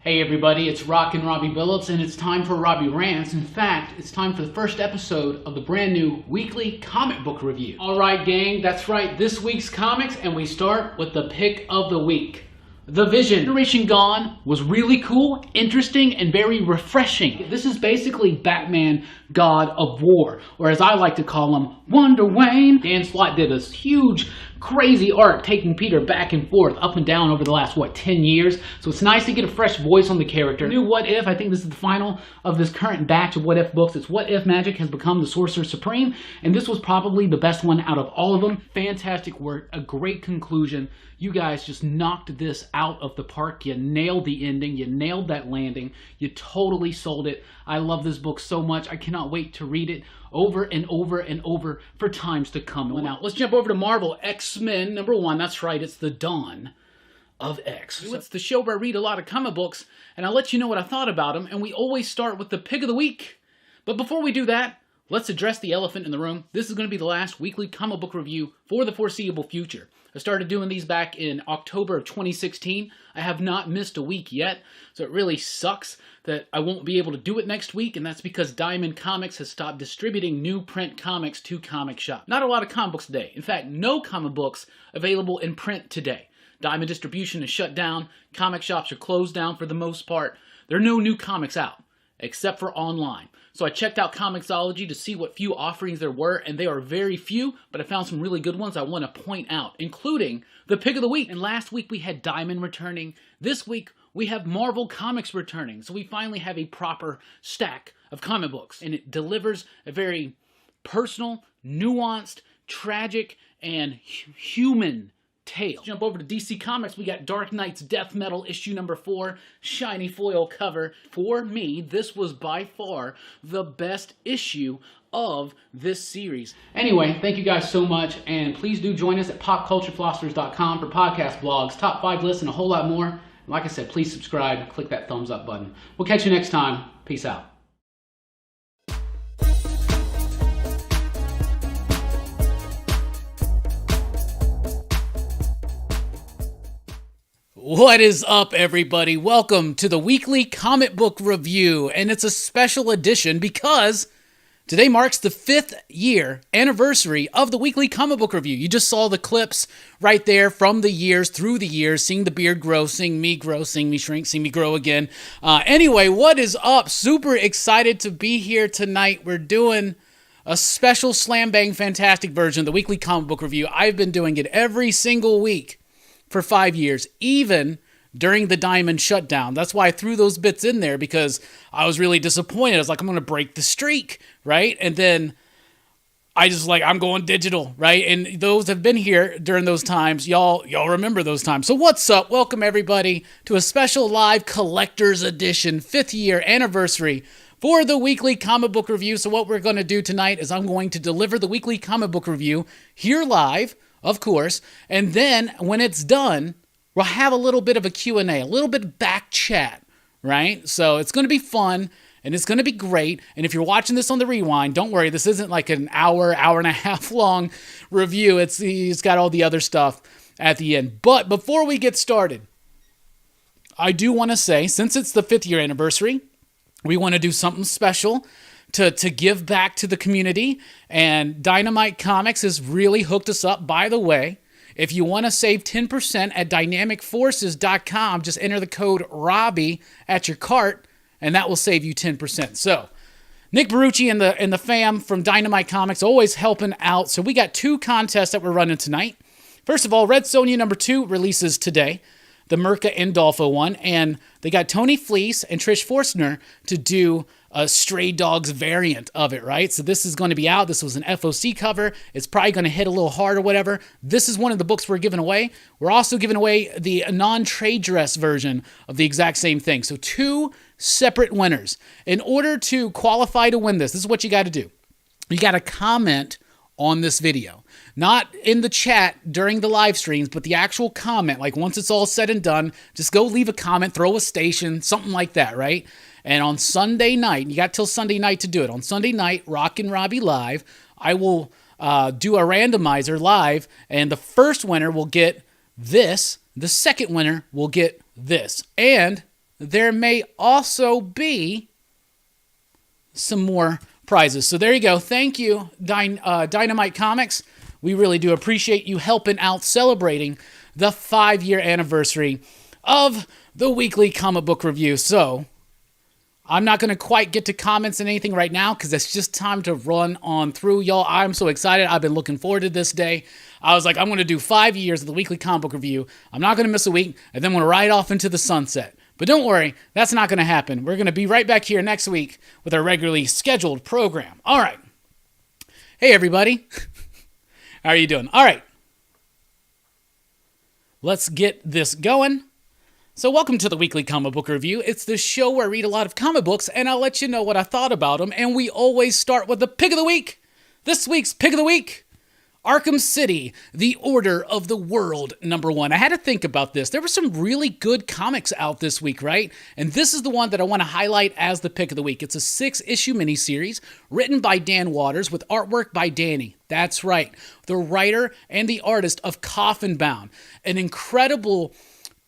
Hey everybody, it's Rockin' Robbie Billups, and it's time for Robbie Rants. In fact, it's time for the first episode of the brand new weekly comic book review. Alright gang, that's right, this week's comics, and we start with the pick of the week. The Vision. Generation Gone was really cool, interesting, and very refreshing. This is basically Batman, God of War, or as I like to call him, Wonder Wayne. Dan Slott did this huge, crazy arc taking Peter back and forth, up and down over the last, 10 years? So it's nice to get a fresh voice on the character. New What If, I think this is the final of this current batch of What If books. It's What If Magic has become the Sorcerer Supreme, and this was probably the best one out of all of them. Fantastic work, a great conclusion. You guys just knocked this out of the park. You nailed the ending. You nailed that landing. You totally sold it. I love this book so much. I cannot wait to read it over and over and over for times to come. Now, let's jump over to Marvel. X-Men #1. That's right. It's the dawn of X. It's the show where I read a lot of comic books, and I'll let you know what I thought about them, and we always start with the pick of the week. But before we do that, let's address the elephant in the room. This is going to be the last weekly comic book review for the foreseeable future. I started doing these back in October of 2016. I have not missed a week yet, so it really sucks that I won't be able to do it next week, and that's because Diamond Comics has stopped distributing new print comics to comic shops. Not a lot of comic books today. In fact, no comic books available in print today. Diamond distribution is shut down. Comic shops are closed down for the most part. There are no new comics out, except for online. So I checked out Comixology to see what few offerings there were, and they are very few, but I found some really good ones I want to point out, including the pick of the week. And last week we had Diamond returning. This week we have Marvel Comics returning. So we finally have a proper stack of comic books, and it delivers a very personal, nuanced, tragic, and human tale. Let's jump over to DC Comics. We got Dark Knight's Death Metal issue #4, shiny foil cover. For me, this was by far the best issue of this series. Anyway, thank you guys so much, and please do join us at popculturephilosophers.com for podcast blogs, top 5 lists, and a whole lot more. Like I said, please subscribe, click that thumbs up button. We'll catch you next time. Peace out. What is up, everybody? Welcome to the weekly comic book review, and it's a special edition because today marks the 5th year anniversary of the weekly comic book review. You just saw the clips right there from the years, through the years, seeing the beard grow, seeing me grow, seeing me shrink, seeing me grow again. Anyway, what is up? Super excited to be here tonight. We're doing a special slam bang fantastic version of the weekly comic book review. I've been doing it every single week for 5 years, even during the Diamond shutdown. That's why I threw those bits in there, because I was really disappointed. I was like, I'm going to break the streak, right? And then I'm going digital, right? And those have been here during those times. Y'all remember those times. So what's up? Welcome everybody to a special live collector's edition, 5th year anniversary for the weekly comic book review. So what we're going to do tonight is I'm going to deliver the weekly comic book review here live, of course, and then when it's done, we'll have a little bit of a Q&A, a little bit of back chat, right? So it's going to be fun, and it's going to be great, and if you're watching this on the rewind, don't worry, this isn't like an hour and a half long review. It's got all the other stuff at the end. But before we get started, I do want to say, since it's the 5th year anniversary, we want to do something special to give back to the community, and Dynamite Comics has really hooked us up. By the way, if you want to save 10% at dynamicforces.com, just enter the code Robbie at your cart, and that will save you 10%. So, Nick Borucci and the fam from Dynamite Comics always helping out. So we got 2 contests that we're running tonight. First of all, Red Sonja #2 releases today, the Merca Indolfo one, and they got Tony Fleece and Trish Forstner to do a Stray Dogs variant of it, right? So this is going to be out. This was an FOC cover. It's probably going to hit a little hard or whatever. This is one of the books we're giving away. We're also giving away the non-trade dress version of the exact same thing. So 2 separate winners. In order to qualify to win this is what you got to do. You got to comment on this video. Not in the chat during the live streams, but the actual comment. Like once it's all said and done, just go leave a comment, throw a station, something like that, right? And on Sunday night, you got till Sunday night to do it. On Sunday night, Rockin' Robbie Live, I will do a randomizer live, and the first winner will get this. The second winner will get this. And there may also be some more prizes. So there you go. Thank you, Dynamite Comics. We really do appreciate you helping out celebrating the 5-year anniversary of the weekly comic book review. So I'm not going to quite get to comments and anything right now because it's just time to run on through. Y'all, I'm so excited. I've been looking forward to this day. I was like, I'm going to do 5 years of the weekly comic book review. I'm not going to miss a week, and then I'm going to ride off into the sunset. But don't worry, that's not going to happen. We're going to be right back here next week with our regularly scheduled program. All right. Hey, everybody. How are you doing? All right. Let's get this going. So welcome to the Weekly Comic Book Review. It's the show where I read a lot of comic books, and I'll let you know what I thought about them. And we always start with the pick of the week. This week's pick of the week, Arkham City, The Order of the World, #1. I had to think about this. There were some really good comics out this week, right? And this is the one that I want to highlight as the pick of the week. It's a 6-issue miniseries written by Dan Watters with artwork by Danny. That's right, the writer and the artist of Coffin Bound. An incredible,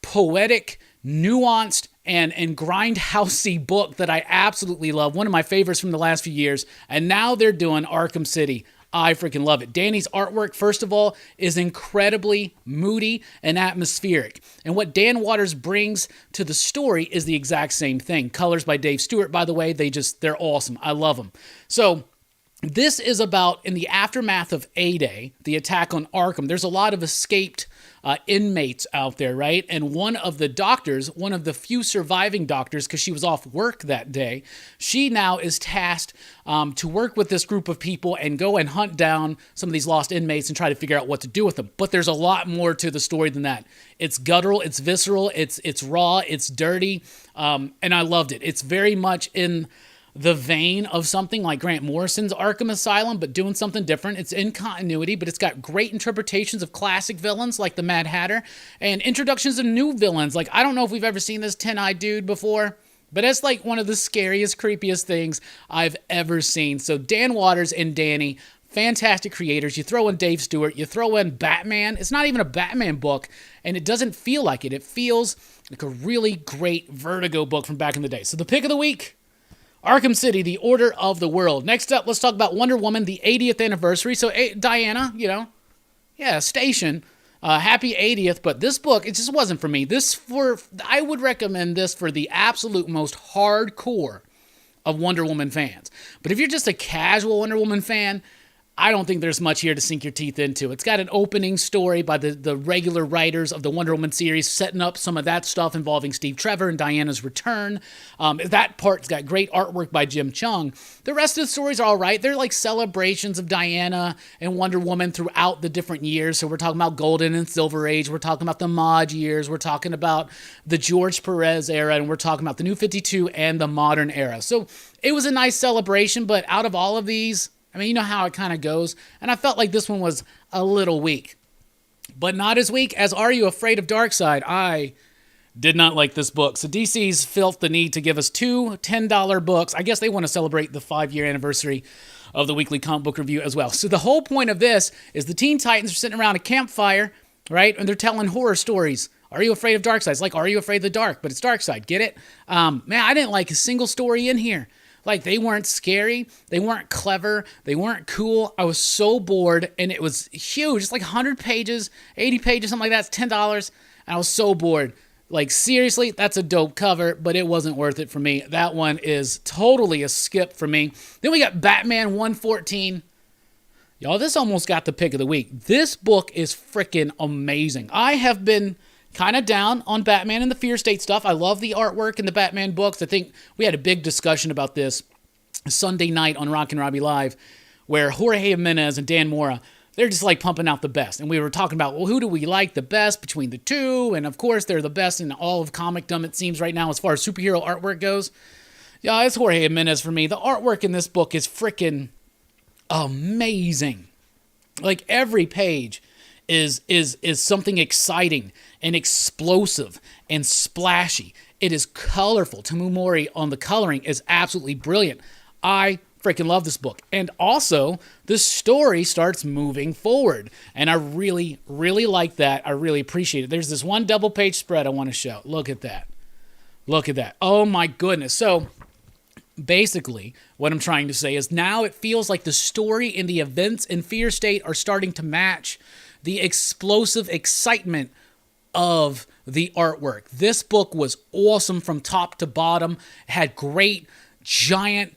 poetic, nuanced, and grindhousey book that I absolutely love. One of my favorites from the last few years. And now they're doing Arkham City. I freaking love it. Danny's artwork, first of all, is incredibly moody and atmospheric. And what Dan Watters brings to the story is the exact same thing. Colors by Dave Stewart, by the way. They're awesome. I love them. So this is about, in the aftermath of A-Day, the attack on Arkham, there's a lot of escaped inmates out there, right? And one of the doctors, one of the few surviving doctors, because she was off work that day, she now is tasked to work with this group of people and go and hunt down some of these lost inmates and try to figure out what to do with them. But there's a lot more to the story than that. It's guttural, it's visceral, it's raw, it's dirty, and I loved it. It's very much in the vein of something like Grant Morrison's Arkham Asylum, but doing something different. It's in continuity, but it's got great interpretations of classic villains like the Mad Hatter and introductions of new villains. Like, I don't know if we've ever seen this 10-eyed dude before, but it's like one of the scariest, creepiest things I've ever seen. So Dan Watters and Danny, fantastic creators. You throw in Dave Stewart, you throw in Batman. It's not even a Batman book, and it doesn't feel like it. It feels like a really great Vertigo book from back in the day. So the pick of the week, Arkham City, The Order of the World. Next up, let's talk about Wonder Woman, the 80th anniversary. So, Diana, station, happy 80th. But this book, it just wasn't for me. I would recommend this for the absolute most hardcore of Wonder Woman fans. But if you're just a casual Wonder Woman fan, I don't think there's much here to sink your teeth into. It's got an opening story by the regular writers of the Wonder Woman series, setting up some of that stuff involving Steve Trevor and Diana's return. That part's got great artwork by Jim Chung. The rest of the stories are all right. They're like celebrations of Diana and Wonder Woman throughout the different years. So we're talking about Golden and Silver Age. We're talking about the Mod years. We're talking about the George Perez era. And we're talking about the New 52 and the modern era. So it was a nice celebration, but out of all of these, I mean, you know how it kind of goes. And I felt like this one was a little weak. But not as weak as Are You Afraid of Darkseid? I did not like this book. So DC's felt the need to give us two $10 books. I guess they want to celebrate the 5-year anniversary of the Weekly Comic Book Review as well. So the whole point of this is the Teen Titans are sitting around a campfire, right? And they're telling horror stories. Are you afraid of Darkseid? It's like Are You Afraid of the Dark? But it's Darkseid. Get it? Man, I didn't like a single story in here. Like, they weren't scary, they weren't clever, they weren't cool. I was so bored, and it was huge. It's like 100 pages, 80 pages, something like that. It's $10, and I was so bored. Like, seriously, that's a dope cover, but it wasn't worth it for me. That one is totally a skip for me. Then we got Batman 114. Y'all, this almost got the pick of the week. This book is freaking amazing. I have been kind of down on Batman and the Fear State stuff. I love the artwork in the Batman books. I think we had a big discussion about this Sunday night on Rockin' Robbie Live, where Jorge Jimenez and Dan Mora, they're just like pumping out the best. And we were talking about, well, who do we like the best between the two? And of course, they're the best in all of comicdom, it seems right now, as far as superhero artwork goes. Yeah, it's Jorge Jimenez for me. The artwork in this book is freaking amazing. Like, every page is something exciting and explosive and splashy. It is colorful. Tamu Mori on the coloring is absolutely brilliant. I freaking love this book. And also, the story starts moving forward. And I really, really like that. I really appreciate it. There's this one double-page spread I want to show. Look at that. Look at that. Oh my goodness. So basically, what I'm trying to say is now it feels like the story and the events in Fear State are starting to match the explosive excitement of the artwork. This book was awesome from top to bottom. It had great, giant...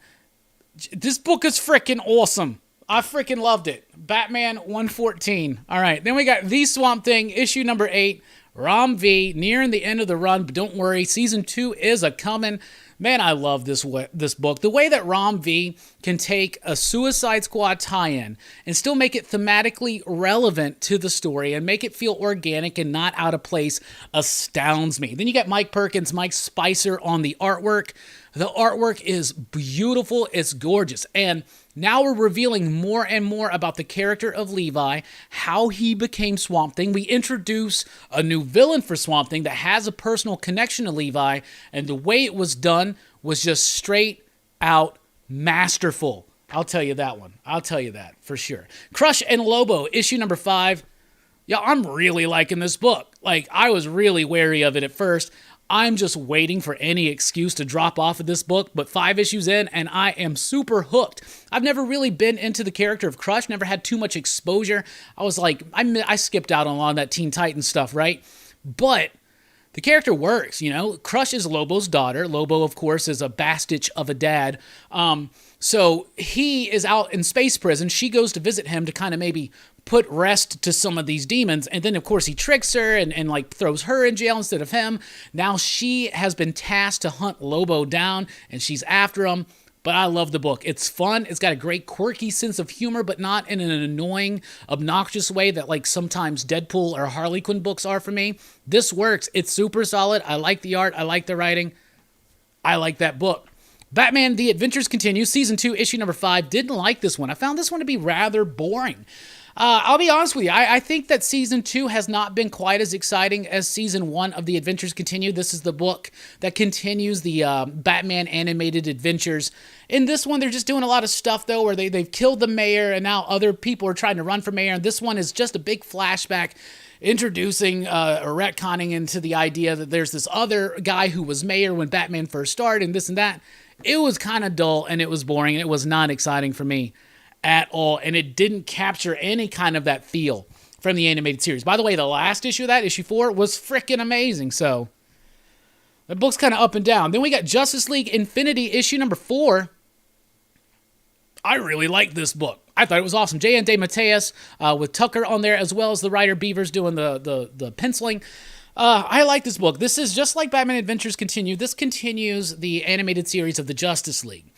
This book is freaking awesome. I freaking loved it. Batman 114. All right, then we got The Swamp Thing, issue number 8. Rom V, nearing the end of the run, but don't worry, season 2 is a-coming. Man, I love this book. The way that Rom V can take a Suicide Squad tie-in and still make it thematically relevant to the story and make it feel organic and not out of place astounds me. Then you got Mike Perkins, Mike Spicer on the artwork. The artwork is beautiful. It's gorgeous. And now we're revealing more and more about the character of Levi, how he became Swamp Thing. We introduce a new villain for Swamp Thing that has a personal connection to Levi, and the way it was done was just straight out masterful. I'll tell you that one. I'll tell you that for sure. Crush and Lobo, issue number 5. Yeah, I'm really liking this book. Like, I was really wary of it at first. I'm just waiting for any excuse to drop off of this book, but 5 issues in, and I am super hooked. I've never really been into the character of Crush, never had too much exposure. I was like, I skipped out on a lot of that Teen Titans stuff, right? But the character works, you know? Crush is Lobo's daughter. Lobo, of course, is a bastich of a dad. So he is out in space prison. She goes to visit him to kind of maybe put rest to some of these demons. And then, of course, he tricks her and like throws her in jail instead of him. Now she has been tasked to hunt Lobo down, and she's after him. But I love the book. It's fun. It's got a great quirky sense of humor, but not in an annoying, obnoxious way that like sometimes Deadpool or Harley Quinn books are for me. This works. It's super solid. I like the art. I like the writing. I like that book. Batman, The Adventures Continue, Season 2, Issue number 5. Didn't like this one. I found this one to be rather boring. I'll be honest with you. I think that Season 2 has not been quite as exciting as Season 1 of The Adventures Continue. This is the book that continues the Batman animated adventures. In this one, they're just doing a lot of stuff, though, where they've killed the mayor, and now other people are trying to run for mayor. And this one is just a big flashback introducing or retconning into the idea that there's this other guy who was mayor when Batman first started and this and that. It was kind of dull, and it was boring, and it was not exciting for me at all, and it didn't capture any kind of that feel from the animated series. By the way, the last issue of that, issue 4, was freaking amazing, so the book's kind of up and down. Then we got Justice League Infinity, issue number 4. I really liked this book. I thought it was awesome. J.N. DeMatteis with Tucker on there, as well as the writer Beavers doing the penciling. I like this book. This is just like Batman Adventures Continue. This continues the animated series of the Justice League.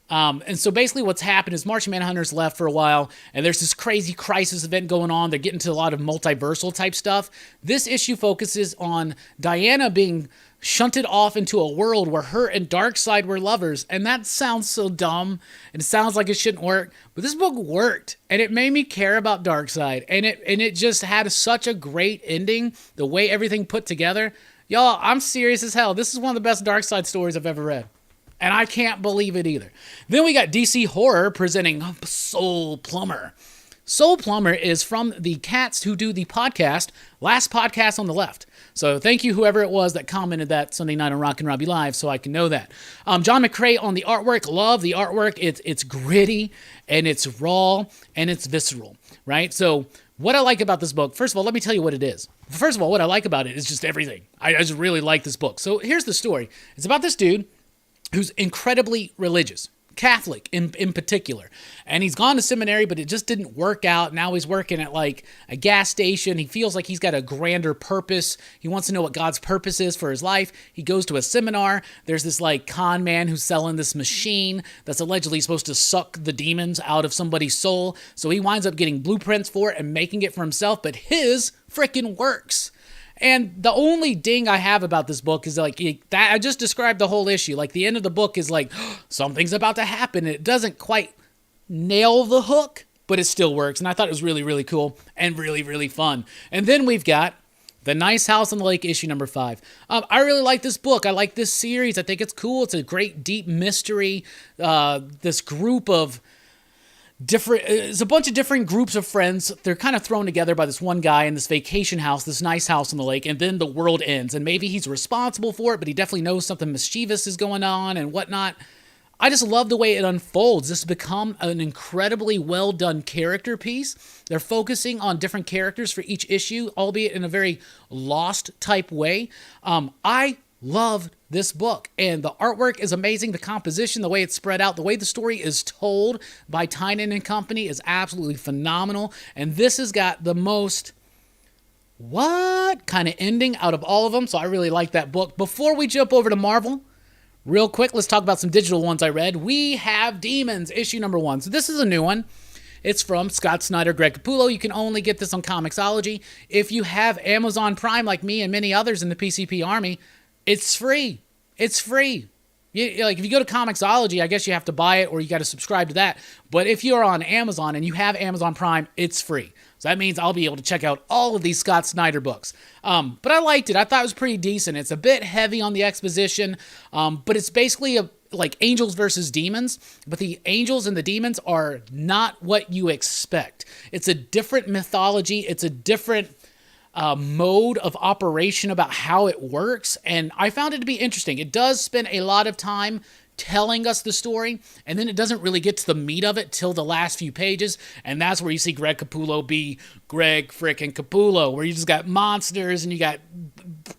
And so basically what's happened is Martian Manhunter's left for a while, and there's this crazy crisis event going on. They're getting to a lot of multiversal type stuff. This issue focuses on Diana being shunted off into a world where her and Darkseid were lovers, and that sounds so dumb, and it sounds like it shouldn't work, but this book worked, and it made me care about Darkseid, and it just had such a great ending, the way everything put together. Y'all, I'm serious as hell. This is one of the best Darkseid stories I've ever read. And I can't believe it either. Then we got DC Horror presenting Soul Plumber. Soul Plumber is from the cats who do the podcast, Last Podcast on the Left. So thank you, whoever it was that commented that Sunday night on Rockin' Robbie Live, so I can know that. John McCrae on the artwork. Love the artwork. It's gritty, and it's raw, and it's visceral, right? So what I like about this book, first of all, let me tell you what it is. First of all, what I like about it is just everything. I just really like this book. So here's the story. It's about this dude who's incredibly religious, Catholic in particular. And he's gone to seminary, but it just didn't work out. Now he's working at like a gas station. He feels like he's got a grander purpose. He wants to know what God's purpose is for his life. He goes to a seminar. There's this like con man who's selling this machine that's allegedly supposed to suck the demons out of somebody's soul. So he winds up getting blueprints for it and making it for himself, but his frickin' works. And the only ding I have about this book is like that I just described the whole issue. Like the end of the book is like something's about to happen. It doesn't quite nail the hook, but it still works. And I thought it was really, really cool and really, really fun. And then we've got The Nice House on the Lake, issue number 5. I really like this book. I like this series. I think it's cool. It's a great deep mystery. This group of it's a bunch of different groups of friends. They're kind of thrown together by this one guy in this vacation house, this nice house on the lake, and then the world ends. And maybe he's responsible for it, but he definitely knows something mischievous is going on and whatnot. I just love the way it unfolds. This has become an incredibly well done character piece. They're focusing on different characters for each issue, albeit in a very Lost type way. I love this book, and the artwork is amazing. The composition, the way it's spread out, the way the story is told by Tynan and company is absolutely phenomenal. And this has got the most what kind of ending out of all of them. So I really like that book. Before we jump over to Marvel, real quick, let's talk about some digital ones I read. We Have Demons, issue number 1. So this is a new one. It's from Scott Snyder, Greg Capullo. You can only get this on Comixology. If you have Amazon Prime like me and many others in the PCP Army, it's free. It's free. Like if you go to Comixology, I guess you have to buy it or you got to subscribe to that. But if you're on Amazon and you have Amazon Prime, it's free. So that means I'll be able to check out all of these Scott Snyder books. But I liked it. I thought it was pretty decent. It's a bit heavy on the exposition, but it's basically like angels versus demons. But the angels and the demons are not what you expect. It's a different mythology. It's a different mode of operation about how it works, and I found it to be interesting. It does spend a lot of time telling us the story, and then it doesn't really get to the meat of it till the last few pages, and that's where you see Greg Capullo be Greg frickin' Capullo, where you just got monsters and you got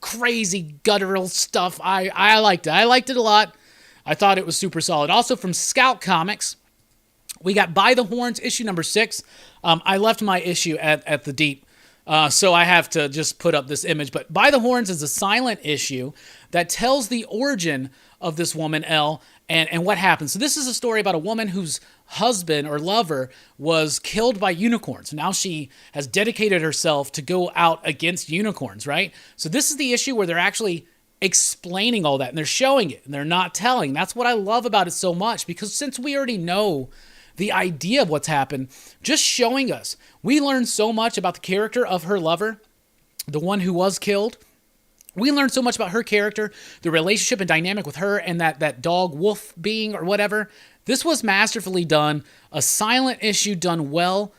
crazy guttural stuff. I liked it. I liked it a lot. I thought it was super solid. Also from Scout Comics, we got By the Horns, issue number 6. I left my issue at the Deep, so I have to just put up this image. But By the Horns is a silent issue that tells the origin of this woman, Elle, and what happened. So this is a story about a woman whose husband or lover was killed by unicorns. Now she has dedicated herself to go out against unicorns, right? So this is the issue where they're actually explaining all that, and they're showing it, and they're not telling. That's what I love about it so much, because since we already know the idea of what's happened, just showing us, we learn so much about the character of her lover, the one who was killed. We learned so much about her character, the relationship and dynamic with her and that dog wolf being or whatever. This was masterfully done. A silent issue done well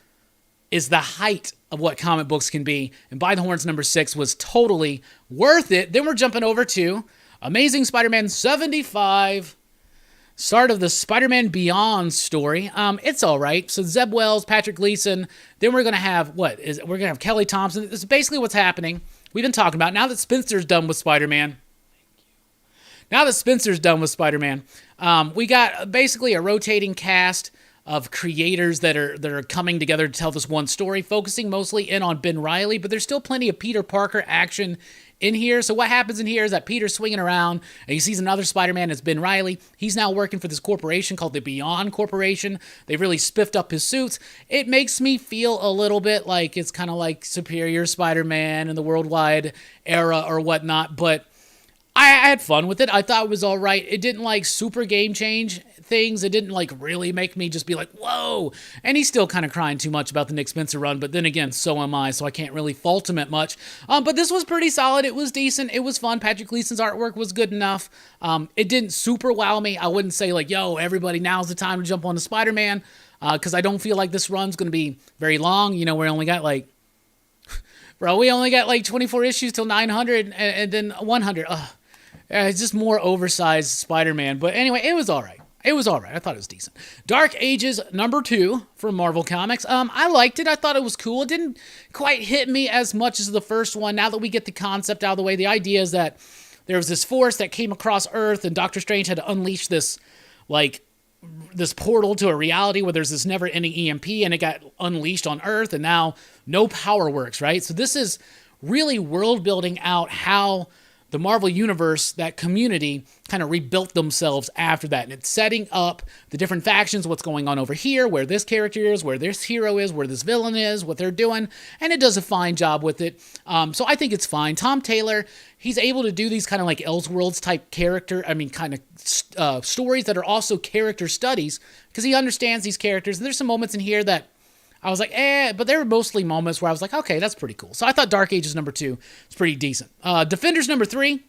is the height of what comic books can be. And By the Horns number 6 was totally worth it. Then we're jumping over to Amazing Spider-Man 75. Start of the Spider-Man Beyond story. It's all right. So Zeb Wells, Patrick Gleason. Then we're gonna have we're gonna have Kelly Thompson. This is basically what's happening. We've been talking about now that Spencer's done with Spider-Man. We got basically a rotating cast of creators that are coming together to tell this one story, focusing mostly in on Ben Reilly, but there's still plenty of Peter Parker action in here. So what happens in here is that Peter's swinging around and he sees another Spider-Man. It's Ben Reilly. He's now working for this corporation called the Beyond Corporation. They've really spiffed up his suits. It makes me feel a little bit like it's kind of like Superior Spider-Man in the worldwide era or whatnot, but I had fun with it. I thought it was all right. It didn't like super game change things. It didn't like really make me just be like, whoa. And he's still kind of crying too much about the Nick Spencer run, but then again, so am I, so I can't really fault him at much. But this was pretty solid. It was decent. It was fun. Patrick Gleason's artwork was good enough. It didn't super wow me. I wouldn't say like, yo, everybody, now's the time to jump on to Spider-Man, because I don't feel like this run's going to be very long. You know, we only got like 24 issues till 900 and then 100. It's just more oversized Spider-Man. But anyway, it was all right. I thought it was decent. Dark Ages number 2 from Marvel Comics. I liked it. I thought it was cool. It didn't quite hit me as much as the first one. Now that we get the concept out of the way, the idea is that there was this force that came across Earth, and Doctor Strange had to unleash this portal to a reality where there's this never-ending EMP, and it got unleashed on Earth, and now no power works, right? So this is really world-building out how the Marvel Universe, that community, kind of rebuilt themselves after that. And it's setting up the different factions, what's going on over here, where this character is, where this hero is, where this villain is, what they're doing. And it does a fine job with it. So I think it's fine. Tom Taylor, he's able to do these kind of like Elseworlds type stories that are also character studies, because he understands these characters. And there's some moments in here that I was like, but there were mostly moments where I was like, okay, that's pretty cool. So I thought Dark Ages number 2 is pretty decent. Defenders number 3,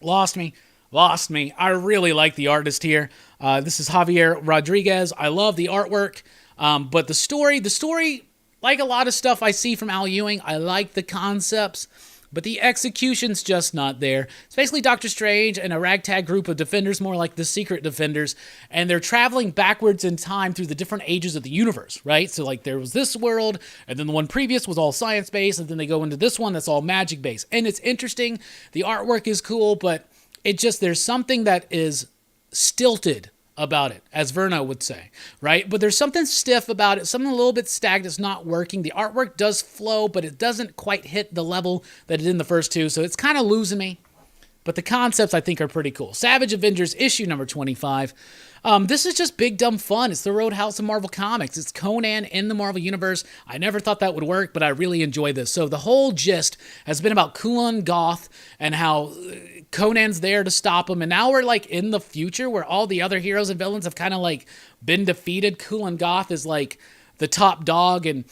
lost me. I really like the artist here. This is Javier Rodriguez. I love the artwork. But the story, like a lot of stuff I see from Al Ewing, I like the concepts, but the execution's just not there. It's basically Doctor Strange and a ragtag group of defenders, more like the Secret Defenders, and they're traveling backwards in time through the different ages of the universe, right? So, like, there was this world, and then the one previous was all science-based, and then they go into this one that's all magic-based. And it's interesting. The artwork is cool, but there's something that is stilted about it, as Verna would say, right? But there's something stiff about it, something a little bit stagnant. It's not working. The artwork does flow, but it doesn't quite hit the level that it did in the first two, so it's kind of losing me. But the concepts, I think, are pretty cool. Savage Avengers, issue number 25. This is just big, dumb fun. It's the Roadhouse of Marvel Comics. It's Conan in the Marvel Universe. I never thought that would work, but I really enjoy this. So the whole gist has been about Kulan Goth and how Conan's there to stop him. And now we're like in the future where all the other heroes and villains have kind of like been defeated. Kulan Goth is like the top dog, and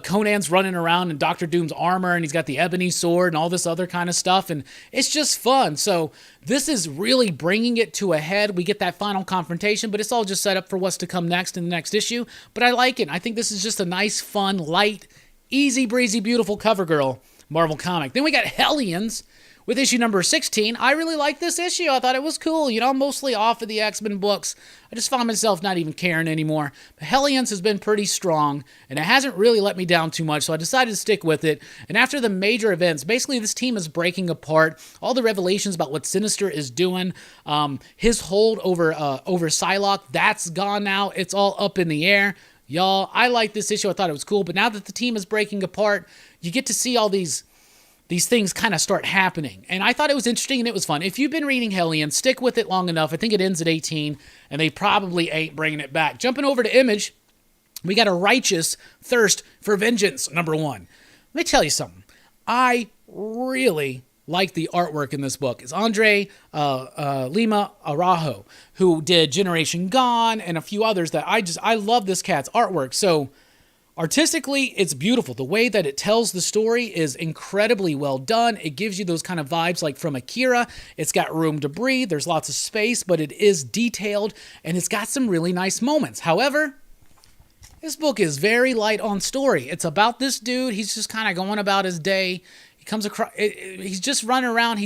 Conan's running around in Doctor Doom's armor, and he's got the ebony sword and all this other kind of stuff, and it's just fun. So this is really bringing it to a head. We get that final confrontation, but it's all just set up for what's to come next in the next issue. But I like it. I think this is just a nice, fun, light, easy breezy, beautiful cover girl Marvel comic. Then we got Hellions with issue number 16. I really liked this issue. I thought it was cool. You know, I'm mostly off of the X-Men books. I just found myself not even caring anymore. But Hellions has been pretty strong, and it hasn't really let me down too much, so I decided to stick with it. And after the major events, basically this team is breaking apart. All the revelations about what Sinister is doing, his hold over Psylocke, that's gone now. It's all up in the air. Y'all, I like this issue. I thought it was cool. But now that the team is breaking apart, you get to see all these things kind of start happening. And I thought it was interesting and it was fun. If you've been reading Hellions, stick with it long enough. I think it ends at 18, and they probably ain't bringing it back. Jumping over to Image, we got A Righteous Thirst for Vengeance, number 1. Let me tell you something. I really like the artwork in this book. It's Andre Lima Araujo, who did Generation Gone and a few others that I love this cat's artwork. So artistically, it's beautiful. The way that it tells the story is incredibly well done. It gives you those kind of vibes like from Akira. It's got room to breathe. There's lots of space, but it is detailed, and it's got some really nice moments. However, this book is very light on story. It's about this dude. He's just kind of going about his day. He comes across, he's just running around.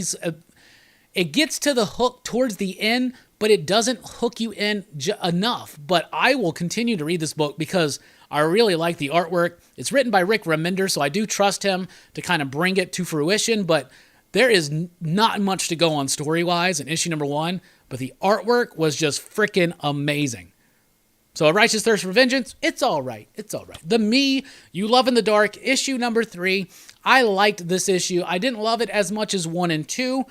It gets to the hook towards the end, but it doesn't hook you in enough. But I will continue to read this book because I really like the artwork. It's written by Rick Remender, so I do trust him to kind of bring it to fruition, but there is not much to go on story-wise in issue number 1, but the artwork was just freaking amazing. So A Righteous Thirst for Vengeance, it's all right. It's all right. The Me You Love in the Dark, issue number 3. I liked this issue. I didn't love it as much as 1 and 2,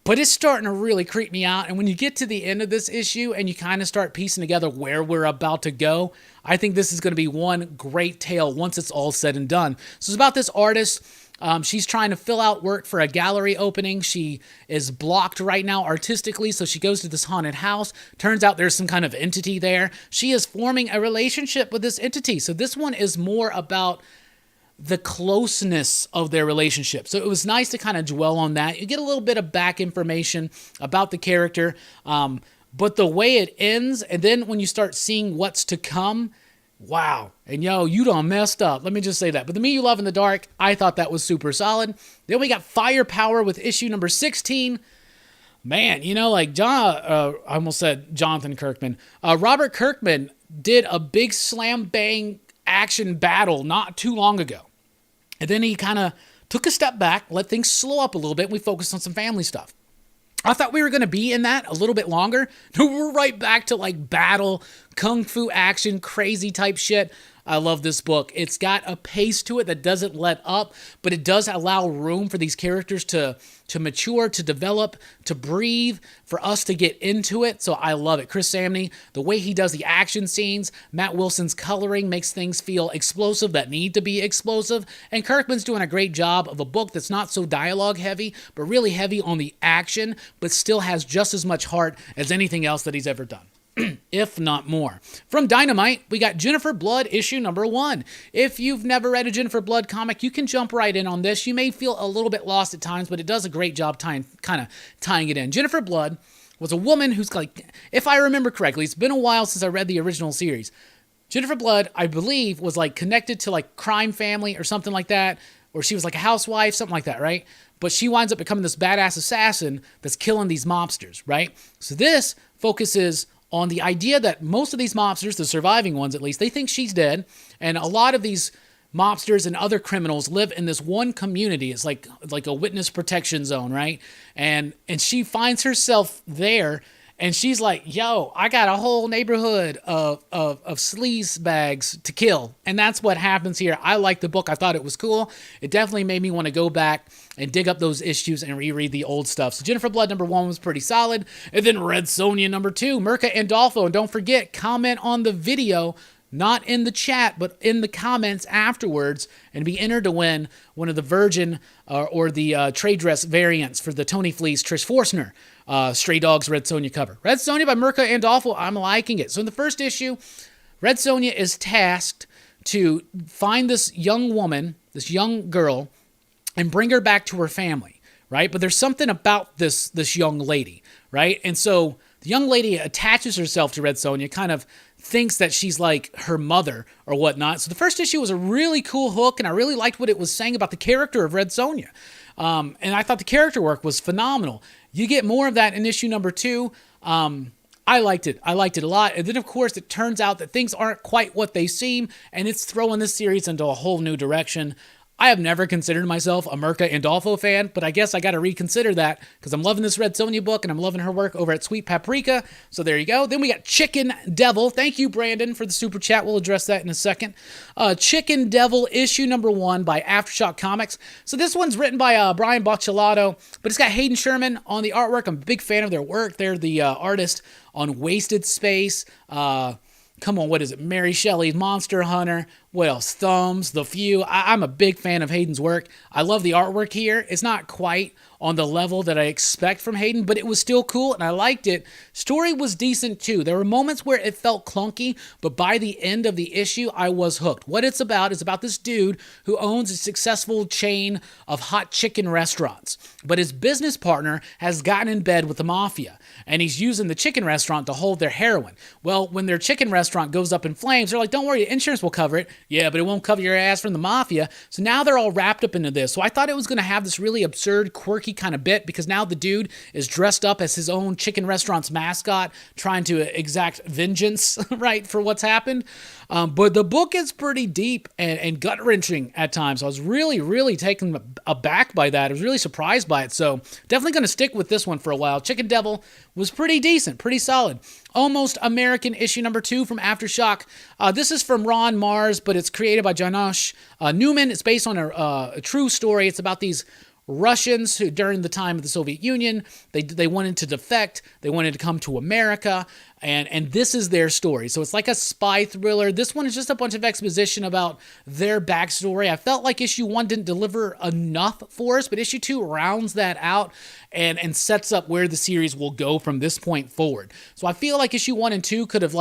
but it's starting to really creep me out. And when you get to the end of this issue and you kind of start piecing together where we're about to go, I think this is going to be one great tale once it's all said and done. So it's about this artist. She's trying to fill out work for a gallery opening. She is blocked right now artistically, so she goes to this haunted house. Turns out there's some kind of entity there. She is forming a relationship with this entity. So this one is more about the closeness of their relationship. So it was nice to kind of dwell on that. You get a little bit of back information about the character, but the way it ends, and then when you start seeing what's to come, wow. And yo, you done messed up. Let me just say that. But The Me You Love in the Dark, I thought that was super solid. Then we got Firepower with issue number 16. Man, you know, like I almost said Jonathan Kirkman. Robert Kirkman did a big slam bang action battle not too long ago. And then he kind of took a step back, let things slow up a little bit, and we focused on some family stuff. I thought we were going to be in that a little bit longer. No, we're right back to like battle, kung fu action, crazy type shit. I love this book. It's got a pace to it that doesn't let up, but it does allow room for these characters to mature, to develop, to breathe, for us to get into it. So I love it. Chris Samney, the way he does the action scenes, Matt Wilson's coloring makes things feel explosive that need to be explosive, and Kirkman's doing a great job of a book that's not so dialogue heavy, but really heavy on the action, but still has just as much heart as anything else that he's ever done. If not more. From Dynamite, we got Jennifer Blood issue number 1. If you've never read a Jennifer Blood comic, you can jump right in on this. You may feel a little bit lost at times, but it does a great job tying it in. Jennifer Blood was a woman who's like, if I remember correctly, it's been a while since I read the original series. Jennifer Blood, I believe, was like connected to like crime family or something like that, or she was like a housewife, something like that, right? But she winds up becoming this badass assassin that's killing these mobsters, right? So this focuses on the idea that most of these mobsters, the surviving ones at least, they think she's dead, and a lot of these mobsters and other criminals live in this one community. It's like a witness protection zone, right? And she finds herself there, and she's like, yo, I got a whole neighborhood of sleaze bags to kill. And that's what happens here. I like the book. I thought it was cool. It definitely made me want to go back and dig up those issues and reread the old stuff. So Jennifer Blood number 1 was pretty solid. And then Red Sonja number 2, Mirka Andolfo. And don't forget, comment on the video, not in the chat, but in the comments afterwards, and be entered to win one of the Virgin or the trade dress variants for the Tony Fleece Trish Forstner Stray Dogs Red Sonja cover. Red Sonja by Mirka Andolfo, I'm liking it. So in the first issue, Red Sonja is tasked to find this young woman, this young girl, and bring her back to her family, right? But there's something about this young lady, right? And so the young lady attaches herself to Red Sonja, kind of thinks that she's like her mother or whatnot. So the first issue was a really cool hook, and I really liked what it was saying about the character of Red Sonja. And I thought the character work was phenomenal. You get more of that in issue number 2. I liked it. I liked it a lot. And then, of course, it turns out that things aren't quite what they seem, and it's throwing this series into a whole new direction. I have never considered myself a Mirka Andolfo fan, but I guess I got to reconsider that because I'm loving this Red Sonja book and I'm loving her work over at Sweet Paprika. So there you go. Then we got Chicken Devil. Thank you, Brandon, for the super chat. We'll address that in a second. Chicken Devil, issue number 1 by Aftershock Comics. So this one's written by Brian Bocciolato, but it's got Hayden Sherman on the artwork. I'm a big fan of their work. They're the artist on Wasted Space. Come on, what is it? Mary Shelley's Monster Hunter. What else? Thumbs, The Few. I'm a big fan of Hayden's work. I love the artwork here. It's not quite on the level that I expect from Hayden, but it was still cool, and I liked it. Story was decent, too. There were moments where it felt clunky, but by the end of the issue, I was hooked. What it's about is about this dude who owns a successful chain of hot chicken restaurants, but his business partner has gotten in bed with the mafia, and he's using the chicken restaurant to hold their heroin. Well, when their chicken restaurant goes up in flames, they're like, don't worry, insurance will cover it. Yeah, but it won't cover your ass from the mafia. So now they're all wrapped up into this. So I thought it was going to have this really absurd, quirky kind of bit because now the dude is dressed up as his own chicken restaurant's mascot, trying to exact vengeance, right, for what's happened. But the book is pretty deep and gut-wrenching at times. So I was really, really taken aback by that. I was really surprised by it. So definitely going to stick with this one for a while. Chicken Devil was pretty decent, pretty solid. Almost American, issue number 2 from Aftershock. This is from Ron Mars, but it's created by Janosch Newman. It's based on a true story. It's about these Russians who, during the time of the Soviet Union, they wanted to defect. They wanted to come to America, and this is their story. So it's like a spy thriller. This one is just a bunch of exposition about their backstory. I felt like issue 1 didn't deliver enough for us, but issue 2 rounds that out and sets up where the series will go from this point forward. So I feel like issue 1 and 2 could have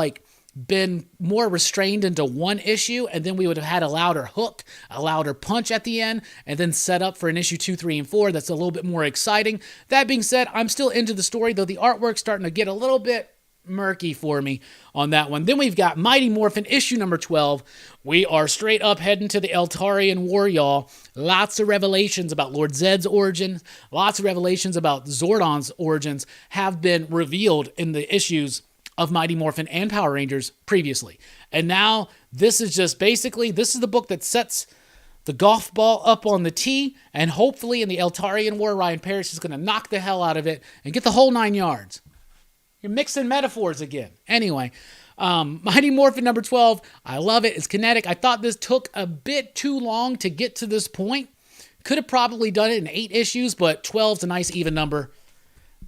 been more restrained into one issue, and then we would have had a louder hook, a louder punch at the end, and then set up for an issue 2, 3, and 4 that's a little bit more exciting. That being said, I'm still into the story, though the artwork's starting to get a little bit murky for me on that one. Then we've got Mighty Morphin, issue number 12. We are straight up heading to the Eltarian War, y'all. Lots of revelations about Lord Zedd's origin, lots of revelations about Zordon's origins have been revealed in the issues of Mighty Morphin and Power Rangers previously. And now this is just basically, this is the book that sets the golf ball up on the tee, and hopefully in the Eltarian War, Ryan Parrish is going to knock the hell out of it and get the whole 9 yards. You're mixing metaphors again. Anyway, Mighty Morphin number 12, I love it. It's kinetic. I thought this took a bit too long to get to this point. Could have probably done it in 8 issues, but 12's a nice even number.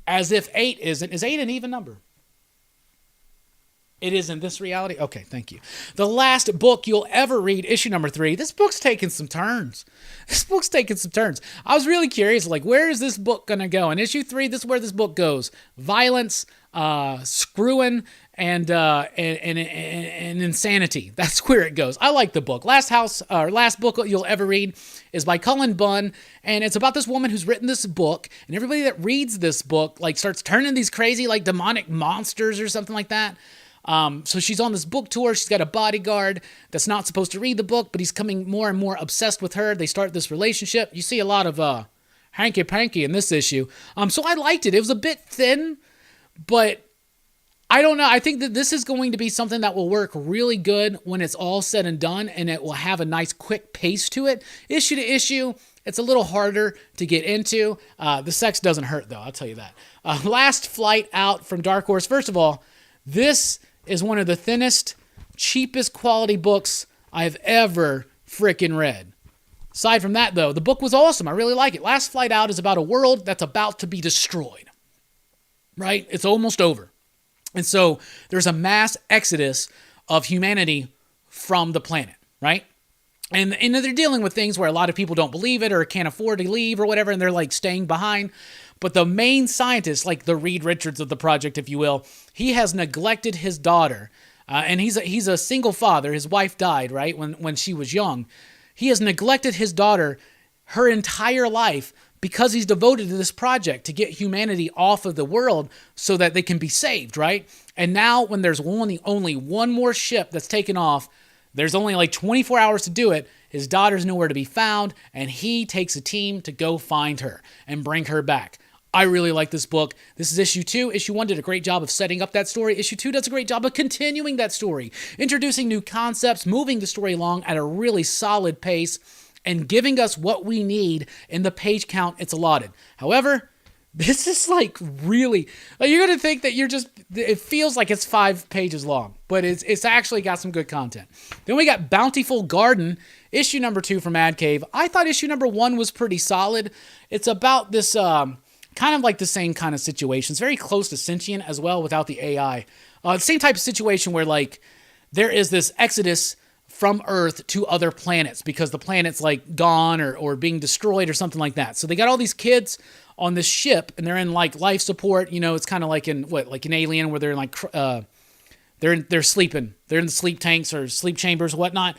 As if 8 isn't. Is 8 an even number? It is in this reality? Okay, thank you. The last book you'll ever read, issue number 3. This book's taking some turns. I was really curious, where is this book going to go? In issue 3, this is where this book goes. Violence, screwing, and insanity. That's where it goes. I like the book. Last book you'll ever read is by Cullen Bunn, and it's about this woman who's written this book, and everybody that reads this book starts turning these crazy demonic monsters or something like that. So she's on this book tour. She's got a bodyguard that's not supposed to read the book, but he's coming more and more obsessed with her. They start this relationship. You see a lot of hanky-panky in this issue. So I liked it. It was a bit thin, but I don't know. I think that this is going to be something that will work really good when it's all said and done, and it will have a nice quick pace to it. Issue to issue, it's a little harder to get into. The sex doesn't hurt, though, I'll tell you that. Last Flight Out from Dark Horse. First of all, this is one of the thinnest, cheapest quality books I've ever frickin' read. Aside from that, though, the book was awesome. I really like it. Last Flight Out is about a world that's about to be destroyed. Right? It's almost over. And so there's a mass exodus of humanity from the planet, right? And they're dealing with things where a lot of people don't believe it or can't afford to leave or whatever, and they're like staying behind. But the main scientist, like the Reed Richards of the project, if you will, he has neglected his daughter. And he's a single father. His wife died, right, when she was young. He has neglected his daughter her entire life because he's devoted to this project to get humanity off of the world so that they can be saved, right? And now when there's only one more ship that's taken off, there's only like 24 hours to do it, his daughter's nowhere to be found, and he takes a team to go find her and bring her back. I really like this book. This is issue 2. Issue 1 did a great job of setting up that story. Issue 2 does a great job of continuing that story, introducing new concepts, moving the story along at a really solid pace, and giving us what we need in the page count it's allotted. However, this is like really, you're going to think that it feels like it's 5 pages long, but it's actually got some good content. Then we got Bountiful Garden, issue number 2 from Ad Cave. I thought issue number 1 was pretty solid. It's about this kind of like the same kind of situation. It's very close to Sentient as well without the AI. Same type of situation where like there is this exodus from Earth to other planets because the planet's like gone or being destroyed or something like that. So they got all these kids on this ship and they're in like life support. You know, it's kind of like like an Alien where they're in like, they're sleeping. They're in the sleep tanks or sleep chambers, whatnot.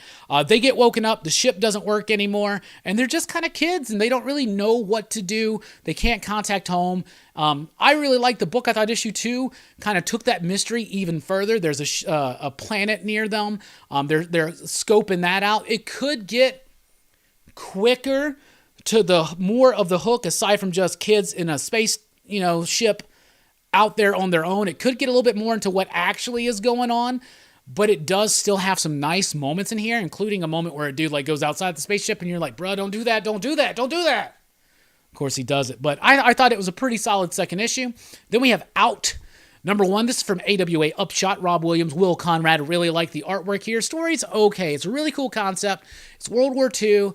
They get woken up. The ship doesn't work anymore. And they're just kind of kids and they don't really know what to do. They can't contact home. I really liked the book. I thought issue 2 kind of took that mystery even further. There's a planet near them. They're scoping that out. It could get quicker to the more of the hook aside from just kids in a space, ship out there on their own. It could get a little bit more into what actually is going on, but it does still have some nice moments in here, including a moment where a dude like goes outside the spaceship and you're like, bro, don't do that. Don't do that. Don't do that. Of course he does it, but I thought it was a pretty solid second issue. Then we have Out. Number 1, this is from AWA Upshot, Rob Williams, Will Conrad. Really like the artwork here. Story's okay. It's a really cool concept. It's World War II.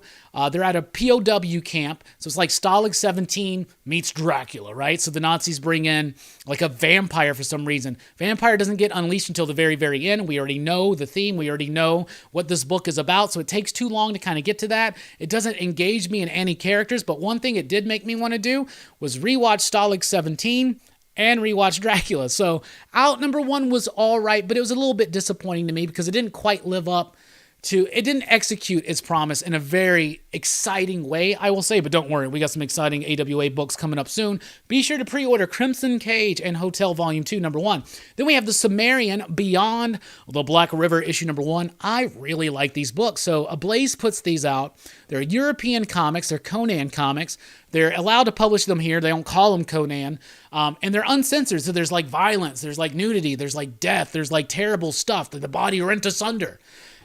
They're at a POW camp. So it's like Stalag 17 meets Dracula, right? So the Nazis bring in like a vampire for some reason. Vampire doesn't get unleashed until the very, very end. We already know the theme. We already know what this book is about. So it takes too long to kind of get to that. It doesn't engage me in any characters. But one thing it did make me want to do was rewatch Stalag 17 and rewatch Dracula. So Out number 1 was all right, but it was a little bit disappointing to me because it didn't quite live up to, it didn't execute its promise in a very exciting way, I will say, but don't worry, we got some exciting AWA books coming up soon. Be sure to pre-order Crimson Cage and Hotel Volume 2, number 1. Then we have The Sumerian Beyond the Black River, issue number 1. I really like these books. So Ablaze puts these out. They're European comics. They're Conan comics. They're allowed to publish them here. They don't call them Conan. And they're uncensored. So there's like violence. There's like nudity. There's like death. There's like terrible stuff that the body rent asunder.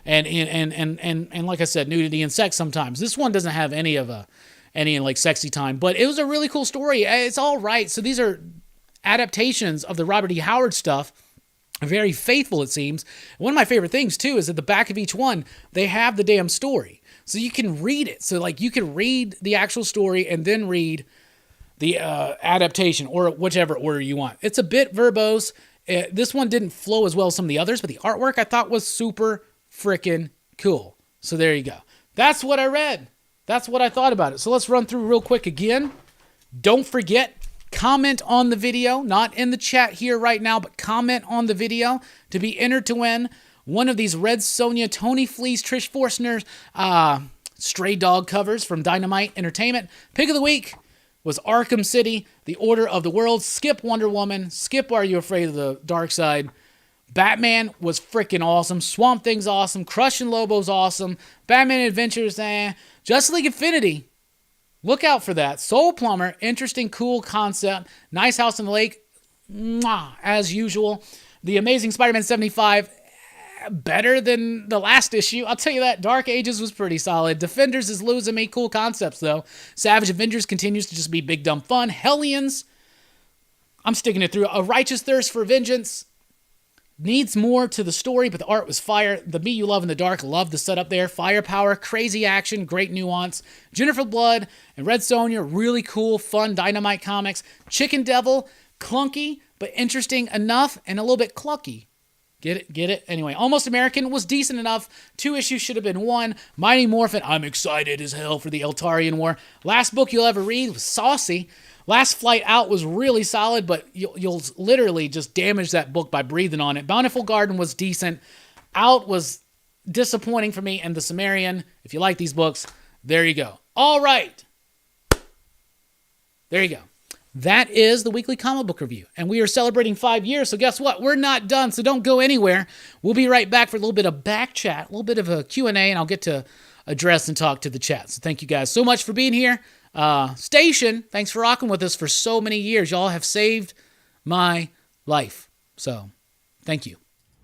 And like I said, nudity and sex sometimes. This one doesn't have any like sexy time, but it was a really cool story. It's all right. So these are adaptations of the Robert E. Howard stuff. Very faithful, it seems. One of my favorite things, too, is at the back of each one, they have the damn story. So you can read it. So, like, you can read the actual story and then read the adaptation or whichever order you want. It's a bit verbose. This one didn't flow as well as some of the others, but the artwork I thought was super freaking cool. So there you go. That's what I read. That's what I thought about it. So let's run through real quick again. Don't forget, comment on the video, not in the chat here right now, but comment on the video to be entered to win one of these Red Sonja, Tony Fleece, Trish Forstner's Stray Dog covers from Dynamite Entertainment. Pick of the week was Arkham City, The Order of the World. Skip Wonder Woman. Skip Are You Afraid of the Dark Side. Batman was freaking awesome. Swamp Thing's awesome. Crushing Lobo's awesome. Batman Adventures, Justice League Infinity, look out for that. Soul Plumber, interesting, cool concept. Nice House on the Lake, mwah, as usual. The Amazing Spider-Man 75, better than the last issue. I'll tell you that. Dark Ages was pretty solid. Defenders is losing me. Cool concepts, though. Savage Avengers continues to just be big, dumb fun. Hellions, I'm sticking it through. A Righteous Thirst for Vengeance needs more to the story, but the art was fire. The Me You Love in the Dark, love the setup there. Firepower, crazy action, great nuance. Jennifer Blood and Red Sonja, really cool, fun, Dynamite comics. Chicken Devil, clunky, but interesting enough and a little bit clucky. Get it? Get it? Anyway, Almost American was decent enough. 2 issues should have been 1. Mighty Morphin, I'm excited as hell for the Eltarian War. Last book you'll ever read was saucy. Last Flight Out was really solid, but you'll literally just damage that book by breathing on it. Bountiful Garden was decent. Out was disappointing for me. And The Sumerian, if you like these books, there you go. All right. There you go. That is the weekly comic book review. And we are celebrating 5 years, so guess what? We're not done, so don't go anywhere. We'll be right back for a little bit of back chat, a little bit of a Q&A, and I'll get to address and talk to the chat. So thank you guys so much for being here. Station, thanks for rocking with us for so many years. Y'all have saved my life. So, thank you.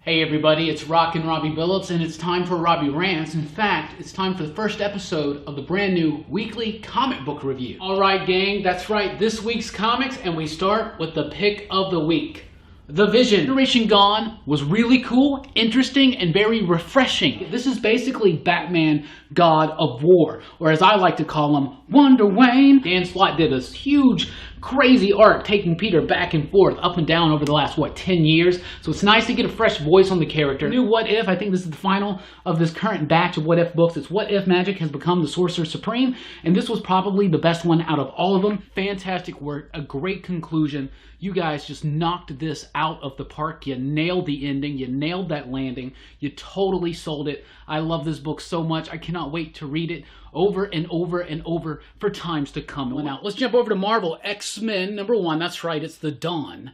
Hey everybody, it's Rockin' Robbie Billups, and it's time for Robbie Rants. In fact, it's time for the first episode of the brand new weekly comic book review. Alright gang, that's right, this week's comics, and we start with the pick of the week. The Vision. Generation Gone was really cool, interesting, and very refreshing. This is basically Batman, God of War, or as I like to call him, Wonder Wayne. Dan Slott did this huge, crazy arc taking Peter back and forth, up and down over the last, 10 years? So it's nice to get a fresh voice on the character. New What If, I think this is the final of this current batch of What If books. It's What If Magic has become the Sorcerer Supreme, and this was probably the best one out of all of them. Fantastic work, a great conclusion. You guys just knocked this out of the park. You nailed the ending. You nailed that landing. You totally sold it. I love this book so much. I cannot wait to read it over and over and over for times to come. Now, let's jump over to Marvel. X-Men #1. That's right. It's the dawn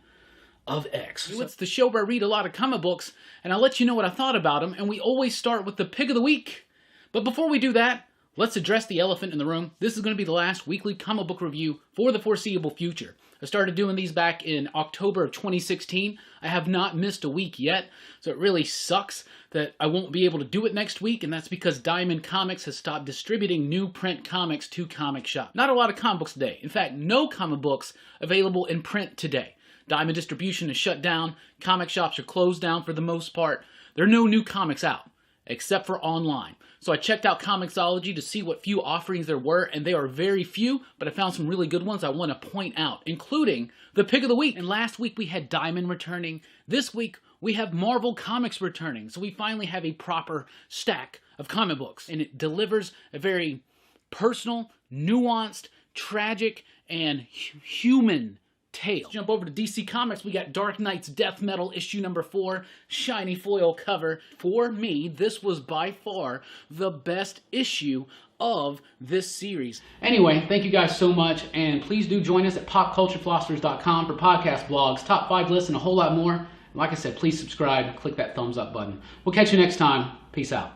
of X. It's the show where I read a lot of comic books, and I'll let you know what I thought about them, and we always start with the pick of the week. But before we do that, let's address the elephant in the room. This is going to be the last weekly comic book review for the foreseeable future. I started doing these back in October of 2016. I have not missed a week yet, so it really sucks that I won't be able to do it next week, and that's because Diamond Comics has stopped distributing new print comics to comic shops. Not a lot of comic books today. In fact, no comic books available in print today. Diamond distribution is shut down. Comic shops are closed down for the most part. There are no new comics out, except for online. So I checked out Comixology to see what few offerings there were, and they are very few, but I found some really good ones I want to point out, including the pick of the week. And last week we had Diamond returning. This week we have Marvel Comics returning. So we finally have a proper stack of comic books, and it delivers a very personal, nuanced, tragic, and human tale. Let's jump over to DC Comics. We got Dark Knight's Death Metal issue #4, shiny foil cover. For me, this was by far the best issue of this series. Anyway, thank you guys so much, and please do join us at popculturephilosophers.com for podcast blogs, top 5 lists, and a whole lot more. Like I said, please subscribe, click that thumbs up button. We'll catch you next time. Peace out.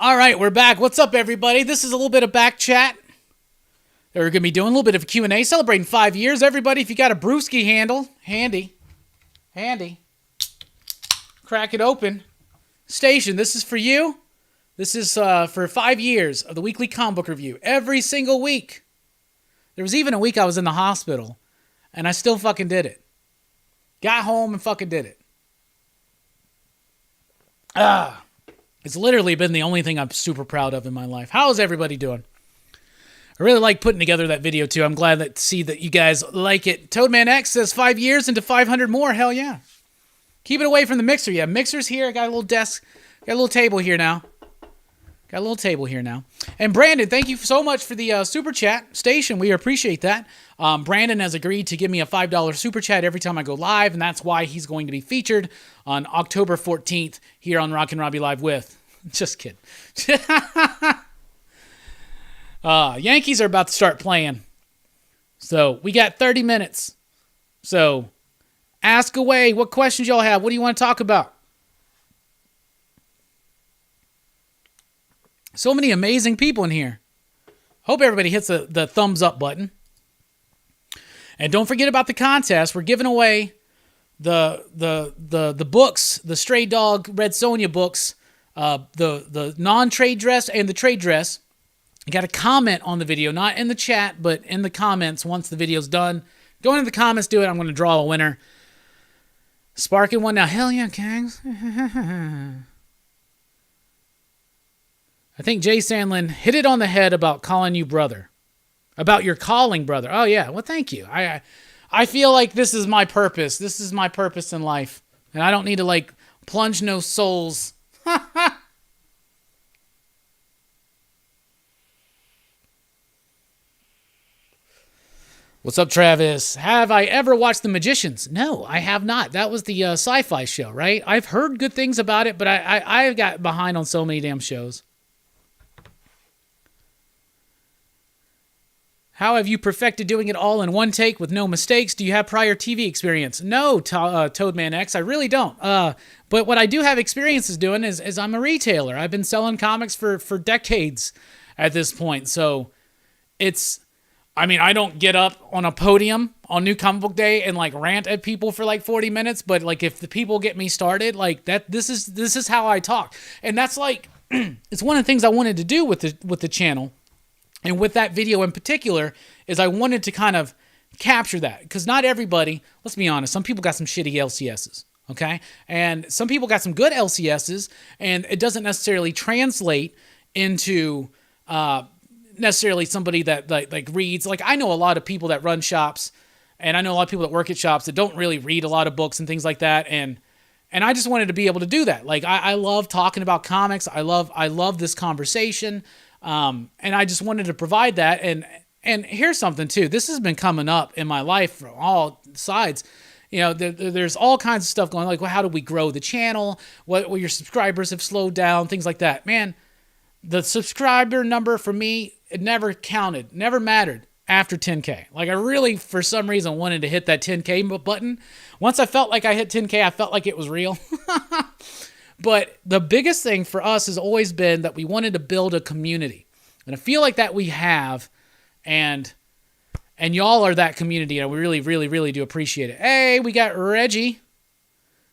All right, we're back. What's up, everybody? This is a little bit of back chat. We're going to be doing a little bit of Q&A, celebrating 5 years. Everybody, if you got a brewski handle, handy, crack it open. Station, this is for you. This is for 5 years of the weekly comic book review. Every single week. There was even a week I was in the hospital, and I still fucking did it. Got home and fucking did it. It's literally been the only thing I'm super proud of in my life. How is everybody doing? I really like putting together that video, too. I'm glad to see that you guys like it. Toadman X says 5 years into 500 more. Hell yeah. Keep it away from the mixer. Yeah, mixer's here. I got a little desk. Got a little table here now. And Brandon, thank you so much for the super chat. Station, we appreciate that. Brandon has agreed to give me a $5 super chat every time I go live, and that's why he's going to be featured on October 14th here on Rockin' Robbie Live with. Just kidding. Yankees are about to start playing. So we got 30 minutes. So ask away. What questions y'all have? What do you want to talk about? So many amazing people in here. Hope everybody hits the thumbs up button. And don't forget about the contest. We're giving away the books, the Stray Dog Red Sonja books, the non-trade dress and the trade dress. You got to comment on the video, not in the chat, but in the comments once the video's done. Go into the comments, do it. I'm going to draw a winner. Sparking one now. Hell yeah, Kangs. I think Jay Sandlin hit it on the head about calling you brother. About your calling brother. Oh, yeah. Well, thank you. I feel like this is my purpose. This is my purpose in life. And I don't need to, plunge no souls. What's up, Travis? Have I ever watched The Magicians? No, I have not. That was the sci-fi show, right? I've heard good things about it, but I got behind on so many damn shows. How have you perfected doing it all in one take with no mistakes? Do you have prior TV experience? No, Toadman X, I really don't. But what I do have experiences doing is I'm a retailer. I've been selling comics for decades at this point. So I don't get up on a podium on New Comic Book Day and rant at people for 40 minutes. But if the people get me started this is how I talk. And that's it's one of the things I wanted to do with the channel. And with that video in particular, is I wanted to kind of capture that. Because not everybody, let's be honest, some people got some shitty LCSs, okay? And some people got some good LCSs, and it doesn't necessarily translate into necessarily somebody that reads. I know a lot of people that run shops, and I know a lot of people that work at shops that don't really read a lot of books and things like that. And I just wanted to be able to do that. I love talking about comics. I love this conversation. And I just wanted to provide that. And here's something too. This has been coming up in my life from all sides. There's all kinds of stuff going on. How do we grow the channel? What your subscribers have slowed down, things like that. Man, the subscriber number for me, it never counted, never mattered after 10K. I really, for some reason, wanted to hit that 10K button. Once I felt like I hit 10K, I felt like it was real. But the biggest thing for us has always been that we wanted to build a community. And I feel like that we have, and y'all are that community, and we really, really, really do appreciate it. Hey, we got Reggie.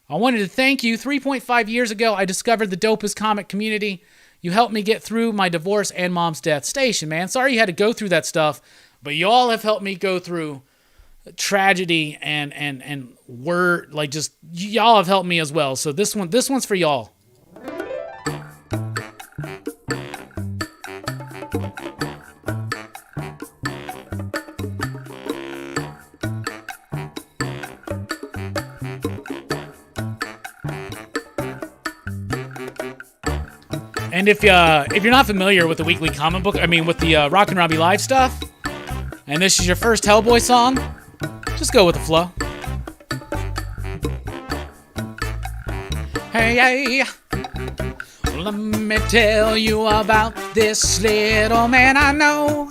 I wanted to thank you. 3.5 years ago, I discovered the dopest comic community. You helped me get through my divorce and mom's death. Station, man. Sorry you had to go through that stuff, but y'all have helped me go through tragedy and word, y'all have helped me as well. So this one's for y'all. And if you're not familiar with the weekly comic book, with the Rockin' Robbie Live stuff, and this is your first Hellboy song, just go with the flow. Hey, let me tell you about this little man I know.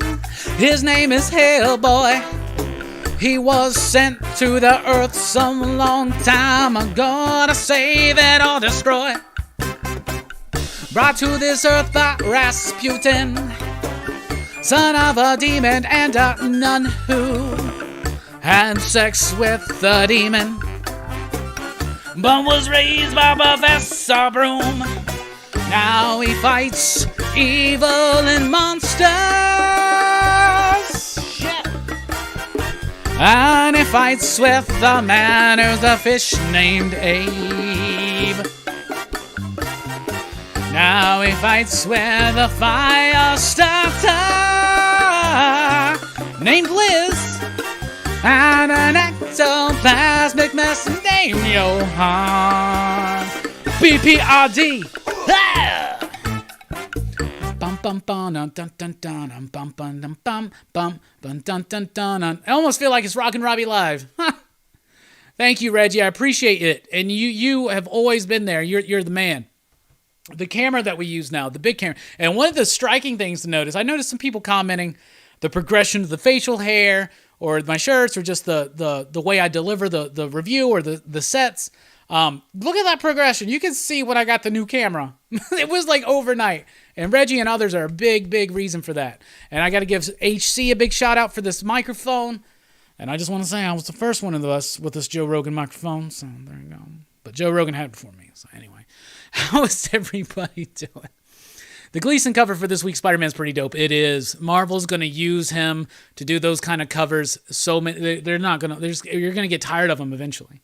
His name is Hellboy. He was sent to the earth some long time ago to save it or destroy. brought to this earth by Rasputin, son of a demon and a nun who had sex with the demon, but was raised by Professor Broom. Now he fights evil and monsters, shit. And he fights with the man who's the fish named Abe. Now he fights with a fire starter named Liz, and an ectoplasmic mess named Johann. BPRD. Bum bum bum dun dun dun dun bum bum dum bum bum bum dun dun dun. I almost feel like it's Rockin' Robbie live. Thank you, Reggie. I appreciate it, and you have always been there. You're the man. The camera that we use now, the big camera. And one of the striking things to notice, I noticed some people commenting the progression of the facial hair or my shirts or just the way I deliver the review or the sets. Look at that progression. You can see when I got the new camera. It was like overnight. And Reggie and others are a big reason for that. And I got to give HC a big shout out for this microphone. And I just want to say I was the first one of us with this Joe Rogan microphone. So there you go. But Joe Rogan had it before me. So anyway. How is everybody doing? The Gleason cover for this week's Spider-Man's pretty dope. It is. Marvel's going to use him to do those kind of covers. So many, they're not going to. You're going to get tired of them eventually.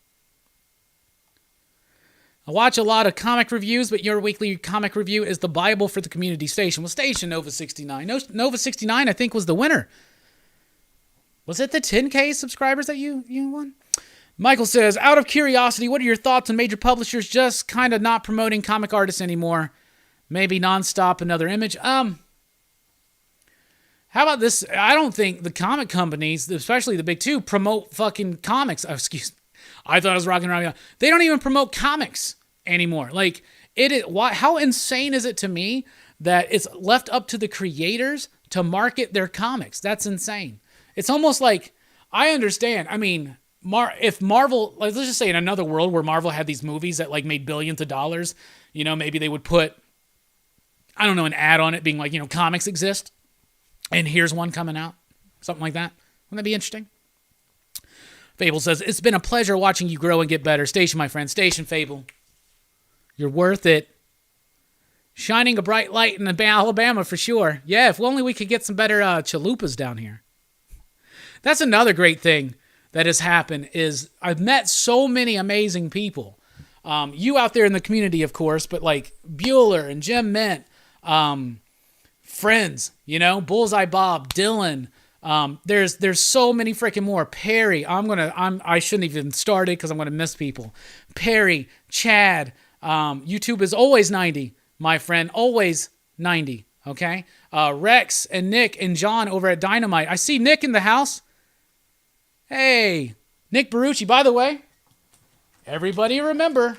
I watch a lot of comic reviews, but your weekly comic review is the Bible for the community station. Well, Station Nova 69. Nova 69, I think, was the winner. Was it the 10K subscribers that you won? Michael says, out of curiosity, what are your thoughts on major publishers just kind of not promoting comic artists anymore? Maybe nonstop another image? How about this? I don't think the comic companies, especially the big two, promote fucking comics. Oh, excuse me. I thought I was rocking around. They don't even promote comics anymore. Like, how insane is it to me that it's left up to the creators to market their comics? That's insane. It's almost like, I understand. I mean, if Marvel, let's just say in another world where Marvel had these movies that like made billions of dollars, maybe they would put, I don't know, an ad on it being like, comics exist and here's one coming out. Something like that. Wouldn't that be interesting? Fable says, it's been a pleasure watching you grow and get better. Station, my friend. Station, Fable. You're worth it. Shining a bright light in Alabama for sure. Yeah, if only we could get some better chalupas down here. That's another great thing that has happened is I've met so many amazing people. You out there in the community, of course, but like Bueller and Jim Mint, friends, Bullseye Bob, Dylan. There's so many freaking more. Perry, I shouldn't even start it because I'm gonna miss people. Perry, Chad, YouTube is always 90, my friend, always 90. Okay, Rex and Nick and John over at Dynamite. I see Nick in the house. Hey, Nick Borucci. By the way, everybody remember,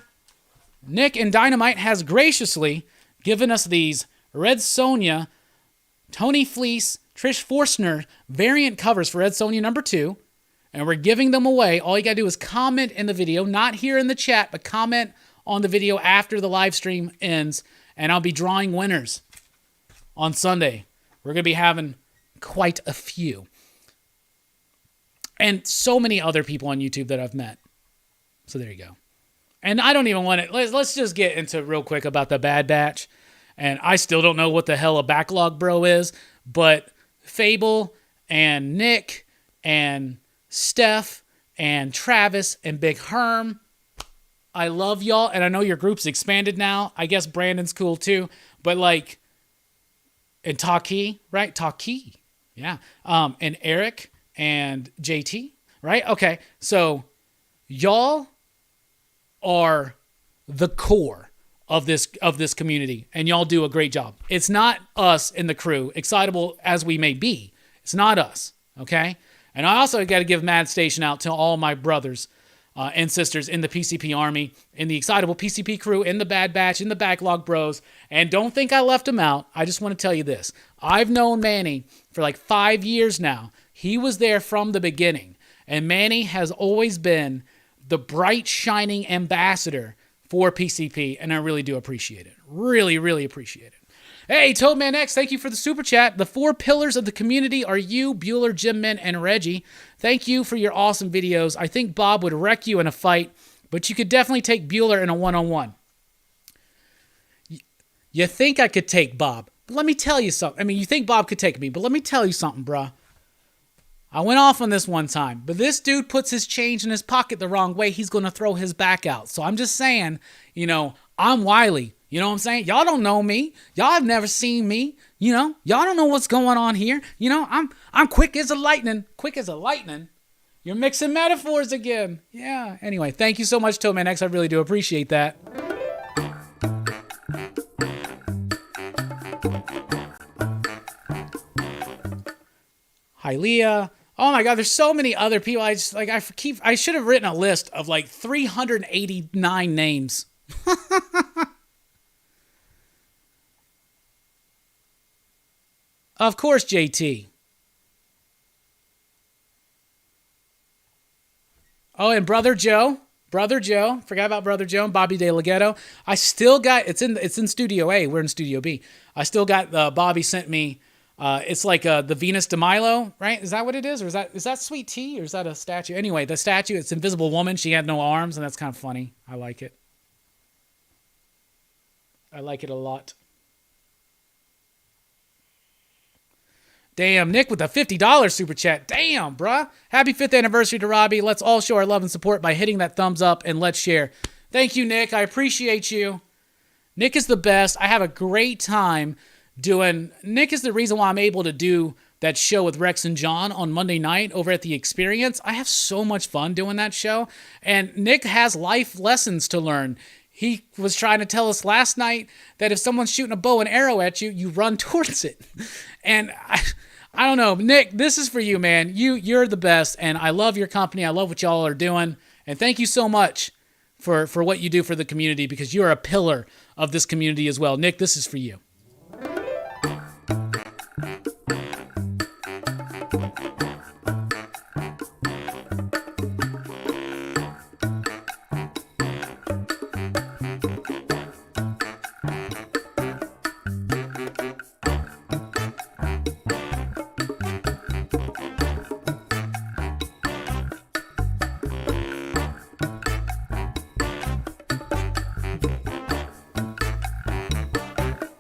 Nick and Dynamite has graciously given us these Red Sonja, Tony Fleece, Trish Forstner variant covers for Red Sonja number 2, and we're giving them away. All you got to do is comment in the video, not here in the chat, but comment on the video after the live stream ends, and I'll be drawing winners on Sunday. We're going to be having quite a few. And so many other people on YouTube that I've met. So there you go. And I don't even want to... Let's just get into real quick about the Bad Batch. And I still don't know what the hell a backlog bro is. But Fable and Nick and Steph and Travis and Big Herm, I love y'all. And I know your group's expanded now. I guess Brandon's cool too. But like... And Taki, right? Taki. Yeah. And Eric... and JT, right? Okay, so y'all are the core of this community, and y'all do a great job. It's not us in the crew, excitable as we may be. It's not us, okay? And I also got to give Mad Station out to all my brothers and sisters in the PCP Army, in the excitable PCP crew, in the Bad Batch, in the Backlog Bros. And don't think I left them out. I just want to tell you this. I've known Manny for like 5 years now. He was there from the beginning. And Manny has always been the bright, shining ambassador for PCP, and I really do appreciate it. Really, really appreciate it. Hey, Toadman X, thank you for the super chat. The 4 pillars of the community are you, Bueller, Jim Min, and Reggie. Thank you for your awesome videos. I think Bob would wreck you in a fight, but you could definitely take Bueller in a one-on-one. You think I could take Bob? But let me tell you something. I mean, you think Bob could take me, but let me tell you something, bruh. I went off on this one time, but this dude puts his change in his pocket the wrong way. He's going to throw his back out. So I'm just saying, you know, I'm wily. You know what I'm saying? Y'all don't know me. Y'all have never seen me. You know, y'all don't know what's going on here. You know, I'm quick as a lightning. Quick as a lightning. You're mixing metaphors again. Yeah. Anyway, thank you so much, Toadman X. I really do appreciate that. Hi, Leah. Oh my God, there's so many other people. I should have written a list of like 389 names. Of course, JT. Oh, and Brother Joe. Brother Joe. Forgot about Brother Joe and Bobby De Leghetto. I still got, it's in Studio A. We're in Studio B. I still got, Bobby sent me, it's like the Venus de Milo, right? Is that what it is? Or is that Sweet Tea? Or is that a statue? Anyway, the statue, it's Invisible Woman. She had no arms, and that's kind of funny. I like it. I like it a lot. Damn, Nick with a $50 super chat. Damn, bruh. Happy 5th anniversary to Robbie. Let's all show our love and support by hitting that thumbs up, and let's share. Thank you, Nick. I appreciate you. Nick is the best. I have a great time doing... Nick is the reason why I'm able to do that show with Rex and John on Monday night over at The Experience. I have so much fun doing that show. And Nick has life lessons to learn. He was trying to tell us last night that if someone's shooting a bow and arrow at you, you run towards it. And I don't know. Nick, this is for you, man. You're the best, and I love your company. I love what y'all are doing. And thank you so much for what you do for the community, because you're a pillar of this community as well. Nick, this is for you.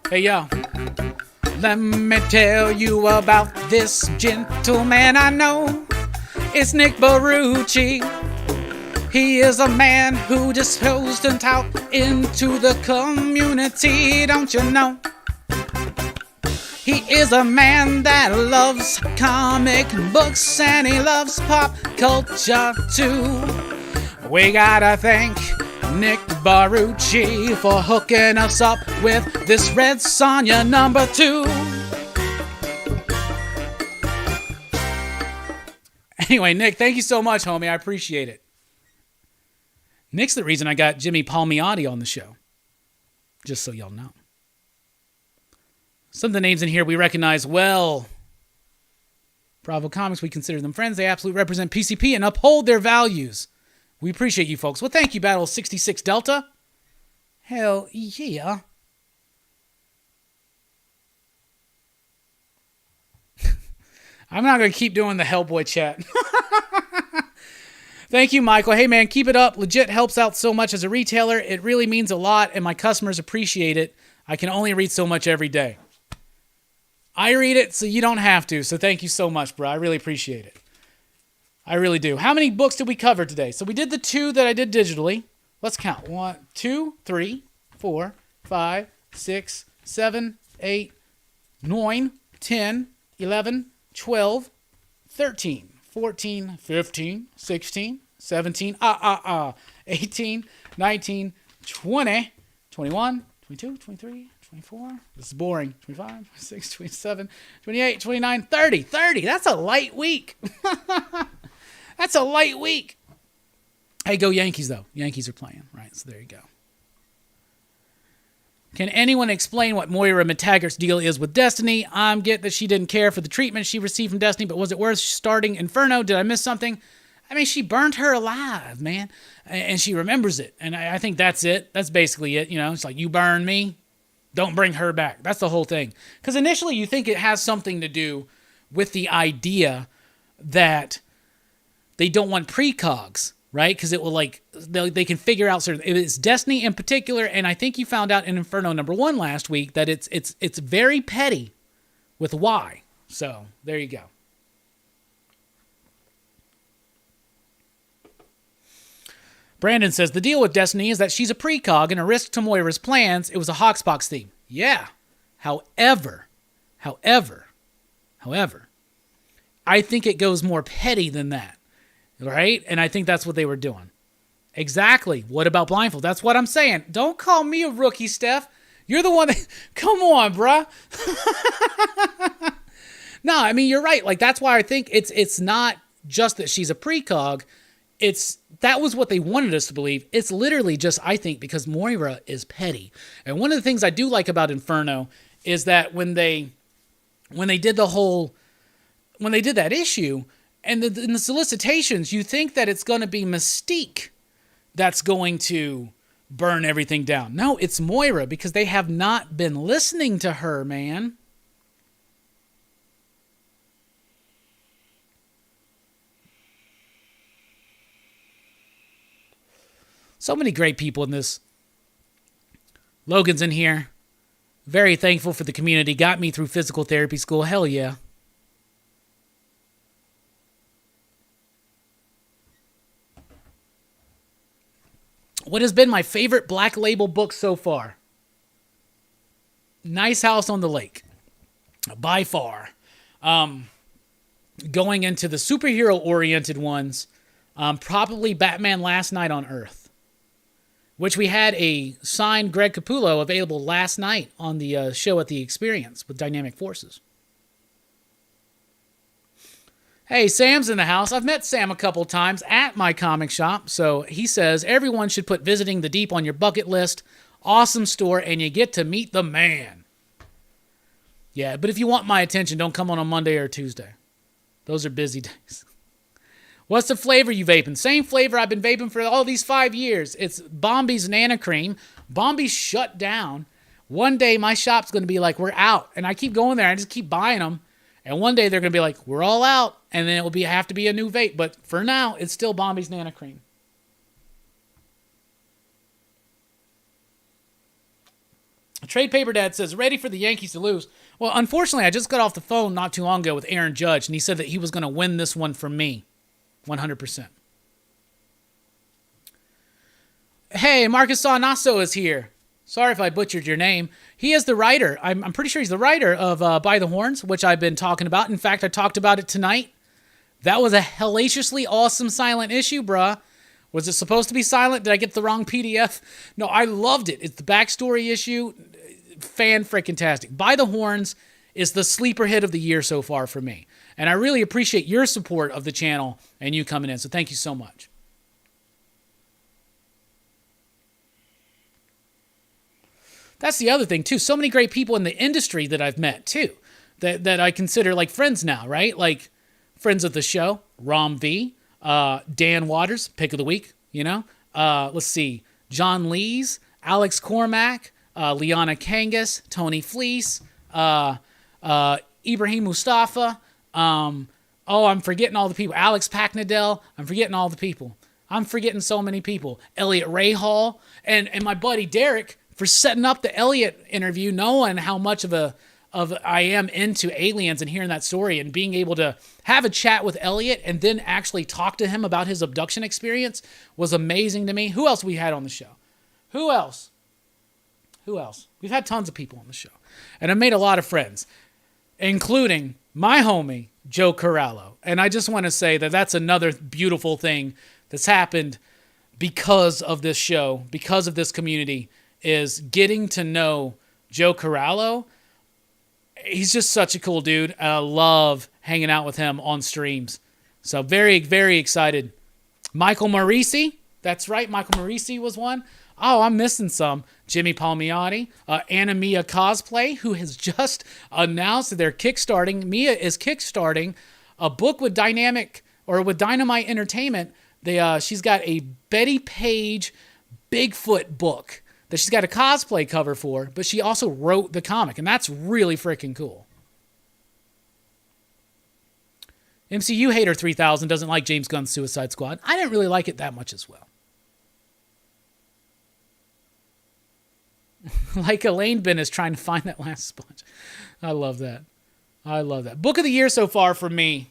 Hey, yo. Let me tell you about this gentleman I know. It's Nick Borucci. He is a man who just posted out into the community, don't you know? He is a man that loves comic books and he loves pop culture too. We gotta thank Nick Borucci for hooking us up with this Red Sonja number 2. Anyway, Nick, thank you so much, homie. I appreciate it. Nick's the reason I got Jimmy Palmiotti on the show. Just so y'all know. Some of the names in here we recognize well. Bravo Comics, we consider them friends. They absolutely represent PCP and uphold their values. We appreciate you folks. Well, thank you, Battle 66 Delta. Hell yeah. I'm not going to keep doing the Hellboy chat. Thank you, Michael. Hey, man, keep it up. Legit helps out so much as a retailer. It really means a lot, and my customers appreciate it. I can only read so much every day. I read it so you don't have to, so thank you so much, bro. I really appreciate it. I really do. How many books did we cover today? So we did the 2 that I did digitally. Let's count. 1, 2, 3, 4, 5, 6, 7, 8, 9, 10, 11, 12, 13, 14, 15, 16, 17, 18, 19, 20, 21, 22, 23, 24. This is boring. 25, 26, 27, 28, 29, 30. 30. That's a light week. That's a light week. Hey, go Yankees, though. Yankees are playing, right? So there you go. Can anyone explain what Moira McTaggart's deal is with Destiny? Get that she didn't care for the treatment she received from Destiny, but was it worth starting Inferno? Did I miss something? I mean, she burned her alive, man. And she remembers it. And I think that's it. That's basically it. It's like, you burn me, don't bring her back. That's the whole thing. Because initially you think it has something to do with the idea that they don't want precogs, right? Because it will they can figure out certain. It's Destiny in particular, and I think you found out in Inferno #1 last week that it's very petty with Y. So there you go. Brandon says, the deal with Destiny is that she's a precog and a risk to Moira's plans. It was a Hoxpox theme. Yeah. However, I think it goes more petty than that. Right? And I think that's what they were doing. Exactly. What about Blindfold? That's what I'm saying. Don't call me a rookie, Steph. You're the one that... Come on, bruh. No, I mean, you're right. That's why I think it's not just that she's a precog. That was what they wanted us to believe. It's literally just, I think, because Moira is petty. And one of the things I do like about Inferno is that when they did that issue and in the solicitations, you think that it's going to be Mystique that's going to burn everything down. No, it's Moira, because they have not been listening to her, man. So many great people in this. Logan's in here. Very thankful for the community. Got me through physical therapy school. Hell yeah. What has been my favorite Black Label book so far? Nice House on the Lake. By far. Going into the superhero-oriented ones, probably Batman Last Night on Earth, which we had a signed Greg Capullo available last night on the show at the Experience with Dynamic Forces. Hey, Sam's in the house. I've met Sam a couple times at my comic shop. So he says, everyone should put Visiting the Deep on your bucket list. Awesome store, and you get to meet the man. Yeah, but if you want my attention, don't come on a Monday or Tuesday. Those are busy days. What's the flavor you vaping? Same flavor I've been vaping for all these 5 years. It's Bombi's Nana Cream. Bombi's shut down. One day my shop's going to be like, we're out. And I keep going there. I just keep buying them. And one day they're going to be like, we're all out. And then it will have to be a new vape. But for now, it's still Bombi's Nana Cream. Trade Paper Dad says, ready for the Yankees to lose. Well, unfortunately, I just got off the phone not too long ago with Aaron Judge. And he said that he was going to win this one for me. 100%. Hey, Marcus Saunasso is here. Sorry if I butchered your name. He is the writer. I'm pretty sure he's the writer of By the Horns, which I've been talking about. In fact, I talked about it tonight. That was a hellaciously awesome silent issue, bruh. Was it supposed to be silent? Did I get the wrong PDF? No, I loved it. It's the backstory issue. Fan-frickin-tastic. By the Horns is the sleeper hit of the year so far for me. And I really appreciate your support of the channel and you coming in. So thank you so much. That's the other thing, too. So many great people in the industry that I've met, too, that I consider like friends now, right? Like friends of the show, Rom V, Dan Waters, pick of the week, you know? Let's see, John Lees, Alex Cormack, Liana Kangas, Tony Fleece, Ibrahim Mustafa. I'm forgetting all the people. Alex Packnadell. I'm forgetting all the people. I'm forgetting so many people. Elliot Rahal and my buddy Derek for setting up the Elliot interview, knowing how much of I am into aliens and hearing that story and being able to have a chat with Elliot and then actually talk to him about his abduction experience was amazing to me. Who else we had on the show? Who else? We've had tons of people on the show. And I made a lot of friends, including my homie, Joe Corallo. And I just want to say that that's another beautiful thing that's happened because of this show, because of this community, is getting to know Joe Corallo. He's just such a cool dude. I love hanging out with him on streams. So very, very excited. Michael Marisi. That's right. Michael Marisi was one. Oh, I'm missing some. Jimmy Palmiotti. Anna Mia Cosplay, who has just announced that they're kickstarting. Mia is kickstarting a book with dynamic or with Dynamite Entertainment, she's got a Betty Page Bigfoot book that she's got a cosplay cover for, but she also wrote the comic, and that's really freaking cool. MCU Hater 3000 doesn't like James Gunn's Suicide Squad. I didn't really like it that much as well. Like Elaine Ben is trying to find that last sponge. I love that. Book of the year so far for me.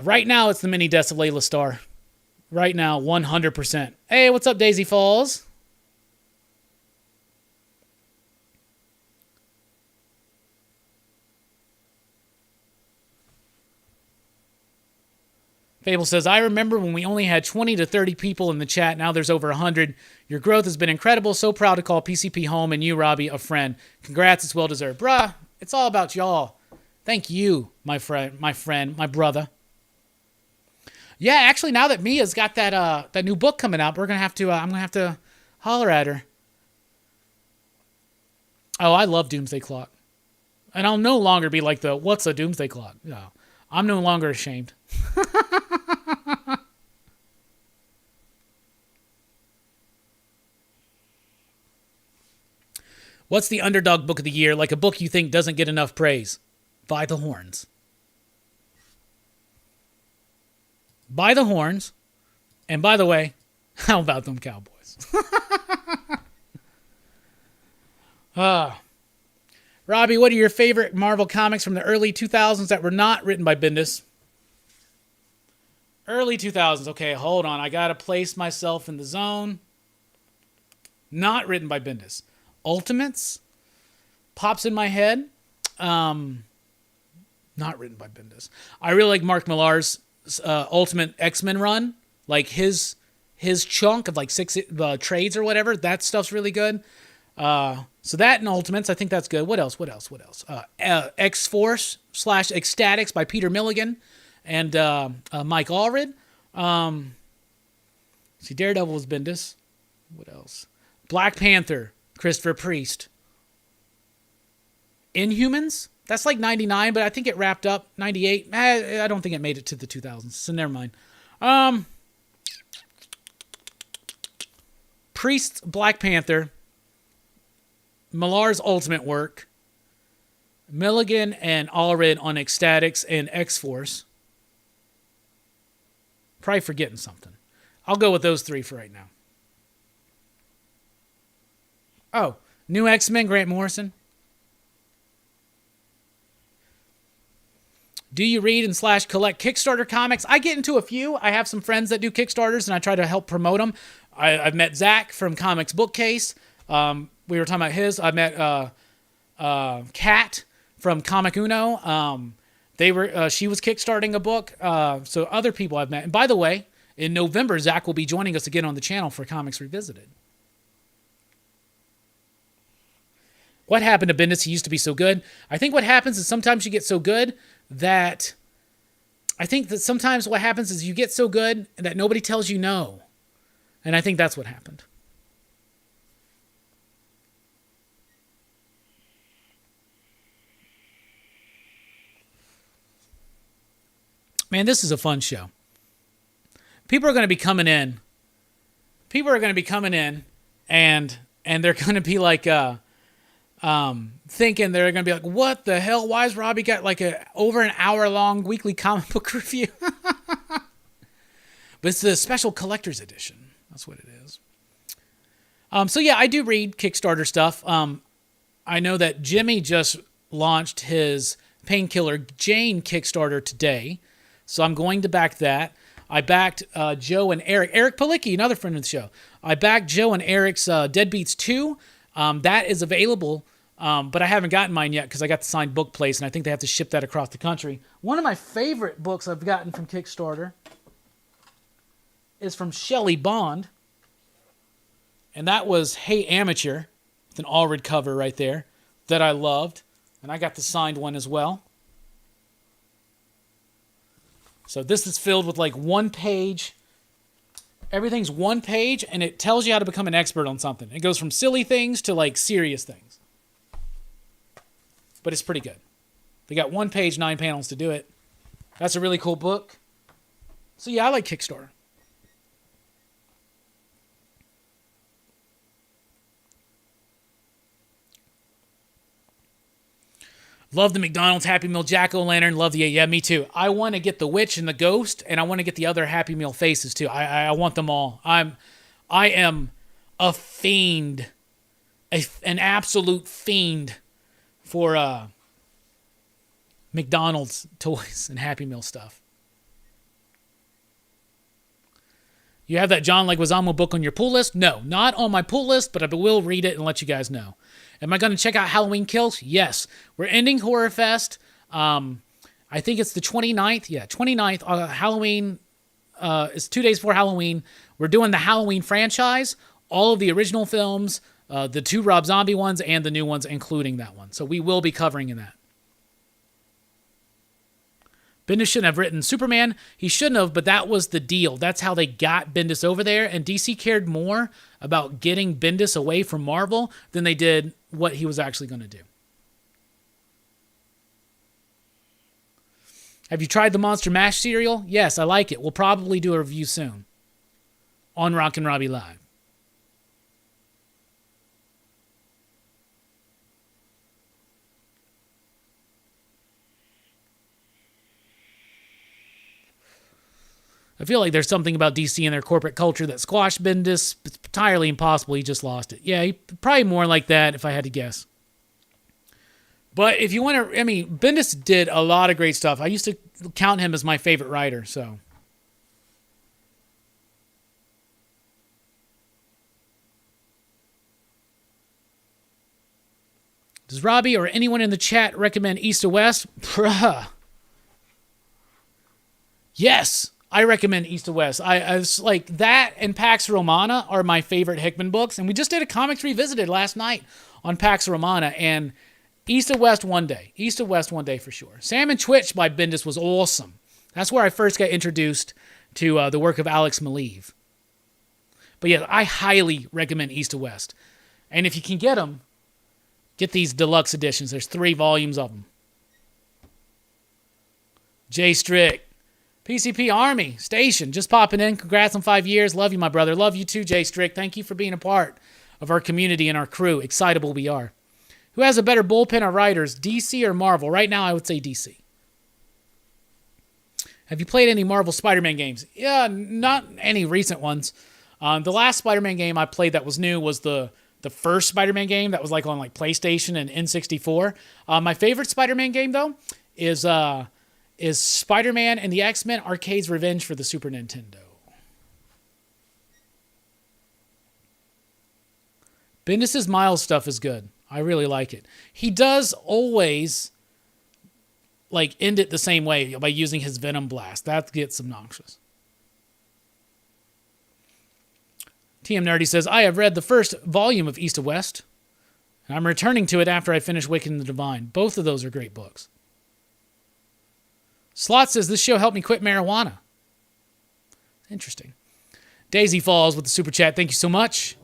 Right now, it's the mini deaths of Layla Starr. Right now, 100%. Hey, what's up, Daisy Falls? Fable says, I remember when we only had 20 to 30 people in the chat. Now there's over 100. Your growth has been incredible. So proud to call PCP home and you, Robbie, a friend. Congrats. It's well-deserved. Bruh, it's all about y'all. Thank you, my friend, my brother. Yeah, actually, now that Mia's got that new book coming out, I'm going to have to holler at her. Oh, I love Doomsday Clock. And I'll no longer be like what's a Doomsday Clock? No, I'm no longer ashamed. What's the underdog book of the year? Like a book you think doesn't get enough praise? By the Horns. By the Horns. And by the way, how about them Cowboys? Robbie, what are your favorite Marvel comics from the early 2000s that were not written by Bendis? Early 2000s. Okay, hold on. I got to place myself in the zone. Not written by Bendis. Ultimates pops in my head. Not written by Bendis. I really like Mark Millar's Ultimate X-Men run. Like his chunk of like 6 trades or whatever. That stuff's really good. So that and Ultimates, I think that's good. What else? X-Force / Ecstatics by Peter Milligan and Mike Allred. See, Daredevil was Bendis. What else? Black Panther, Christopher Priest. Inhumans? That's like 99, but I think it wrapped up 98. I don't think it made it to the 2000s, so never mind. Priest's Black Panther. Millar's Ultimate work. Milligan and Allred on Ecstatics and X-Force. Probably forgetting something. I'll go with those 3 for right now. Oh, New X-Men, Grant Morrison. Do you read and / collect Kickstarter comics? I get into a few. I have some friends that do Kickstarters, and I try to help promote them. I've met Zach from Comics Bookcase. We were talking about his. I met Kat from Comic Uno. She was kickstarting a book. So other people I've met. And by the way, in November, Zach will be joining us again on the channel for Comics Revisited. What happened to Bendis? He used to be so good. I think what happens is sometimes you get so good that... I think that sometimes what happens is you get so good that nobody tells you no. And I think that's what happened. Man, this is a fun show. People are going to be coming in. And they're going to be like... thinking they're going to be like, what the hell? Why has Robbie got like over an hour long weekly comic book review? But it's the special collector's edition. That's what it is. So yeah, I do read Kickstarter stuff. I know that Jimmy just launched his Painkiller Jane Kickstarter today. So I'm going to back that. I backed Joe and Eric Palicki, another friend of the show. I backed Joe and Eric's Deadbeats 2. That is available, but I haven't gotten mine yet because I got the signed book place, and I think they have to ship that across the country. One of my favorite books I've gotten from Kickstarter is from Shelley Bond, and that was Hey Amateur, with an Allred cover right there that I loved, and I got the signed one as well. So this is filled with like one page. Everything's one page, and it tells you how to become an expert on something. It goes from silly things to, like, serious things. But it's pretty good. They got one page, 9 panels to do it. That's a really cool book. So yeah, I like Kickstarter. Love the McDonald's Happy Meal Jack-O-Lantern. Love the, yeah, me too. I want to get the witch and the ghost, and I want to get the other Happy Meal faces too. I want them all. I am a fiend, an absolute fiend for McDonald's toys and Happy Meal stuff. You have that John Leguizamo book on your pull list? No, not on my pull list, but I will read it and let you guys know. Am I going to check out Halloween Kills? Yes. We're ending Horror Fest. I think it's the 29th. Yeah, 29th. Halloween. It's 2 days before Halloween. We're doing the Halloween franchise. All of the original films, the 2 Rob Zombie ones, and the new ones, including that one. So we will be covering in that. Bendis shouldn't have written Superman. He shouldn't have, but that was the deal. That's how they got Bendis over there, and DC cared more about getting Bendis away from Marvel than they did what he was actually going to do. Have you tried the Monster Mash cereal? Yes, I like it. We'll probably do a review soon on Rockin' Robbie Live. I feel like there's something about DC and their corporate culture that squashed Bendis. It's entirely impossible. He just lost it. Yeah, probably more like that if I had to guess. But if you want to, I mean, Bendis did a lot of great stuff. I used to count him as my favorite writer, so. Does Robbie or anyone in the chat recommend East to West? Bruh. Yes. I recommend East to West. I was like, that and Pax Romana are my favorite Hickman books. And we just did a Comics Revisited last night on Pax Romana. And East to West one day. East to West one day for sure. Sam and Twitch by Bendis was awesome. That's where I first got introduced to the work of Alex Maleev. But yeah, I highly recommend East to West. And if you can get them, get these deluxe editions. There's 3 volumes of them. Jay Strick. PCP Army Station, just popping in. Congrats on 5 years. Love you, my brother. Love you too, Jay Strick. Thank you for being a part of our community and our crew. Excitable we are. Who has a better bullpen of writers, DC or Marvel? Right now, I would say DC. Have you played any Marvel Spider-Man games? Yeah, not any recent ones. The last Spider-Man game I played that was new was the first Spider-Man game that was like on like PlayStation and N64. My favorite Spider-Man game, though, is Spider-Man and the X-Men Arcade's Revenge for the Super Nintendo. Bendis' Miles stuff is good. I really like it. He does always like end it the same way by using his Venom Blast. That gets obnoxious. TM Nerdy says, I have read the first volume of East to West. And I'm returning to it after I finish Wicked and the Divine. Both of those are great books. Slot says, this show helped me quit marijuana. Interesting. Daisy Falls with the super chat. Thank you so much.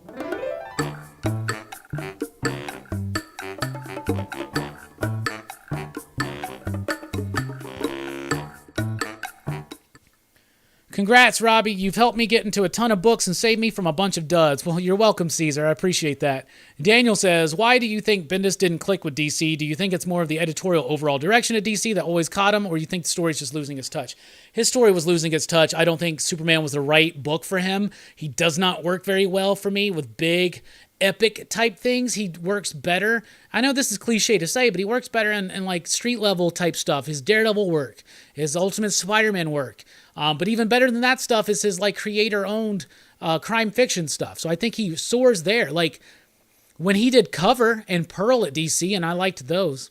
Congrats, Robbie. You've helped me get into a ton of books and saved me from a bunch of duds. Well, you're welcome, Caesar. I appreciate that. Daniel says, why do you think Bendis didn't click with DC? Do you think it's more of the editorial overall direction of DC that always caught him, or do you think the story's just losing its touch? His story was losing its touch. I don't think Superman was the right book for him. He does not work very well for me with big, epic type things. He works better. I know this is cliche to say, but he works better in like street level type stuff. His Daredevil work, his Ultimate Spider-Man work. But even better than that stuff is his like creator-owned crime fiction stuff. So I think he soars there. Like when he did Cover and Pearl at DC, and I liked those.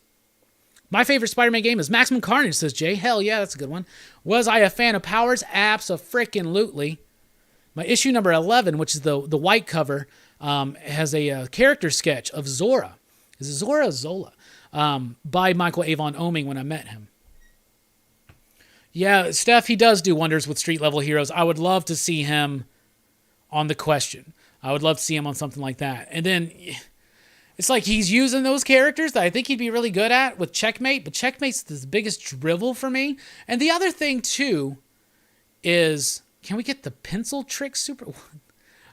My favorite Spider-Man game is Maximum Carnage, says Jay. Hell yeah, that's a good one. Was I a fan of Powers? Abso-frickin-lutely. My issue number 11, which is the white cover, has a character sketch of Zora. Is it Zora or Zola? By Michael Avon Oeming when I met him. Yeah, Steph, he does do wonders with street-level heroes. I would love to see him on The Question. I would love to see him on something like that. And then It's like he's using those characters that I think he'd be really good at with Checkmate, but Checkmate's the biggest drivel for me. And the other thing, too, is, can we get the pencil trick super?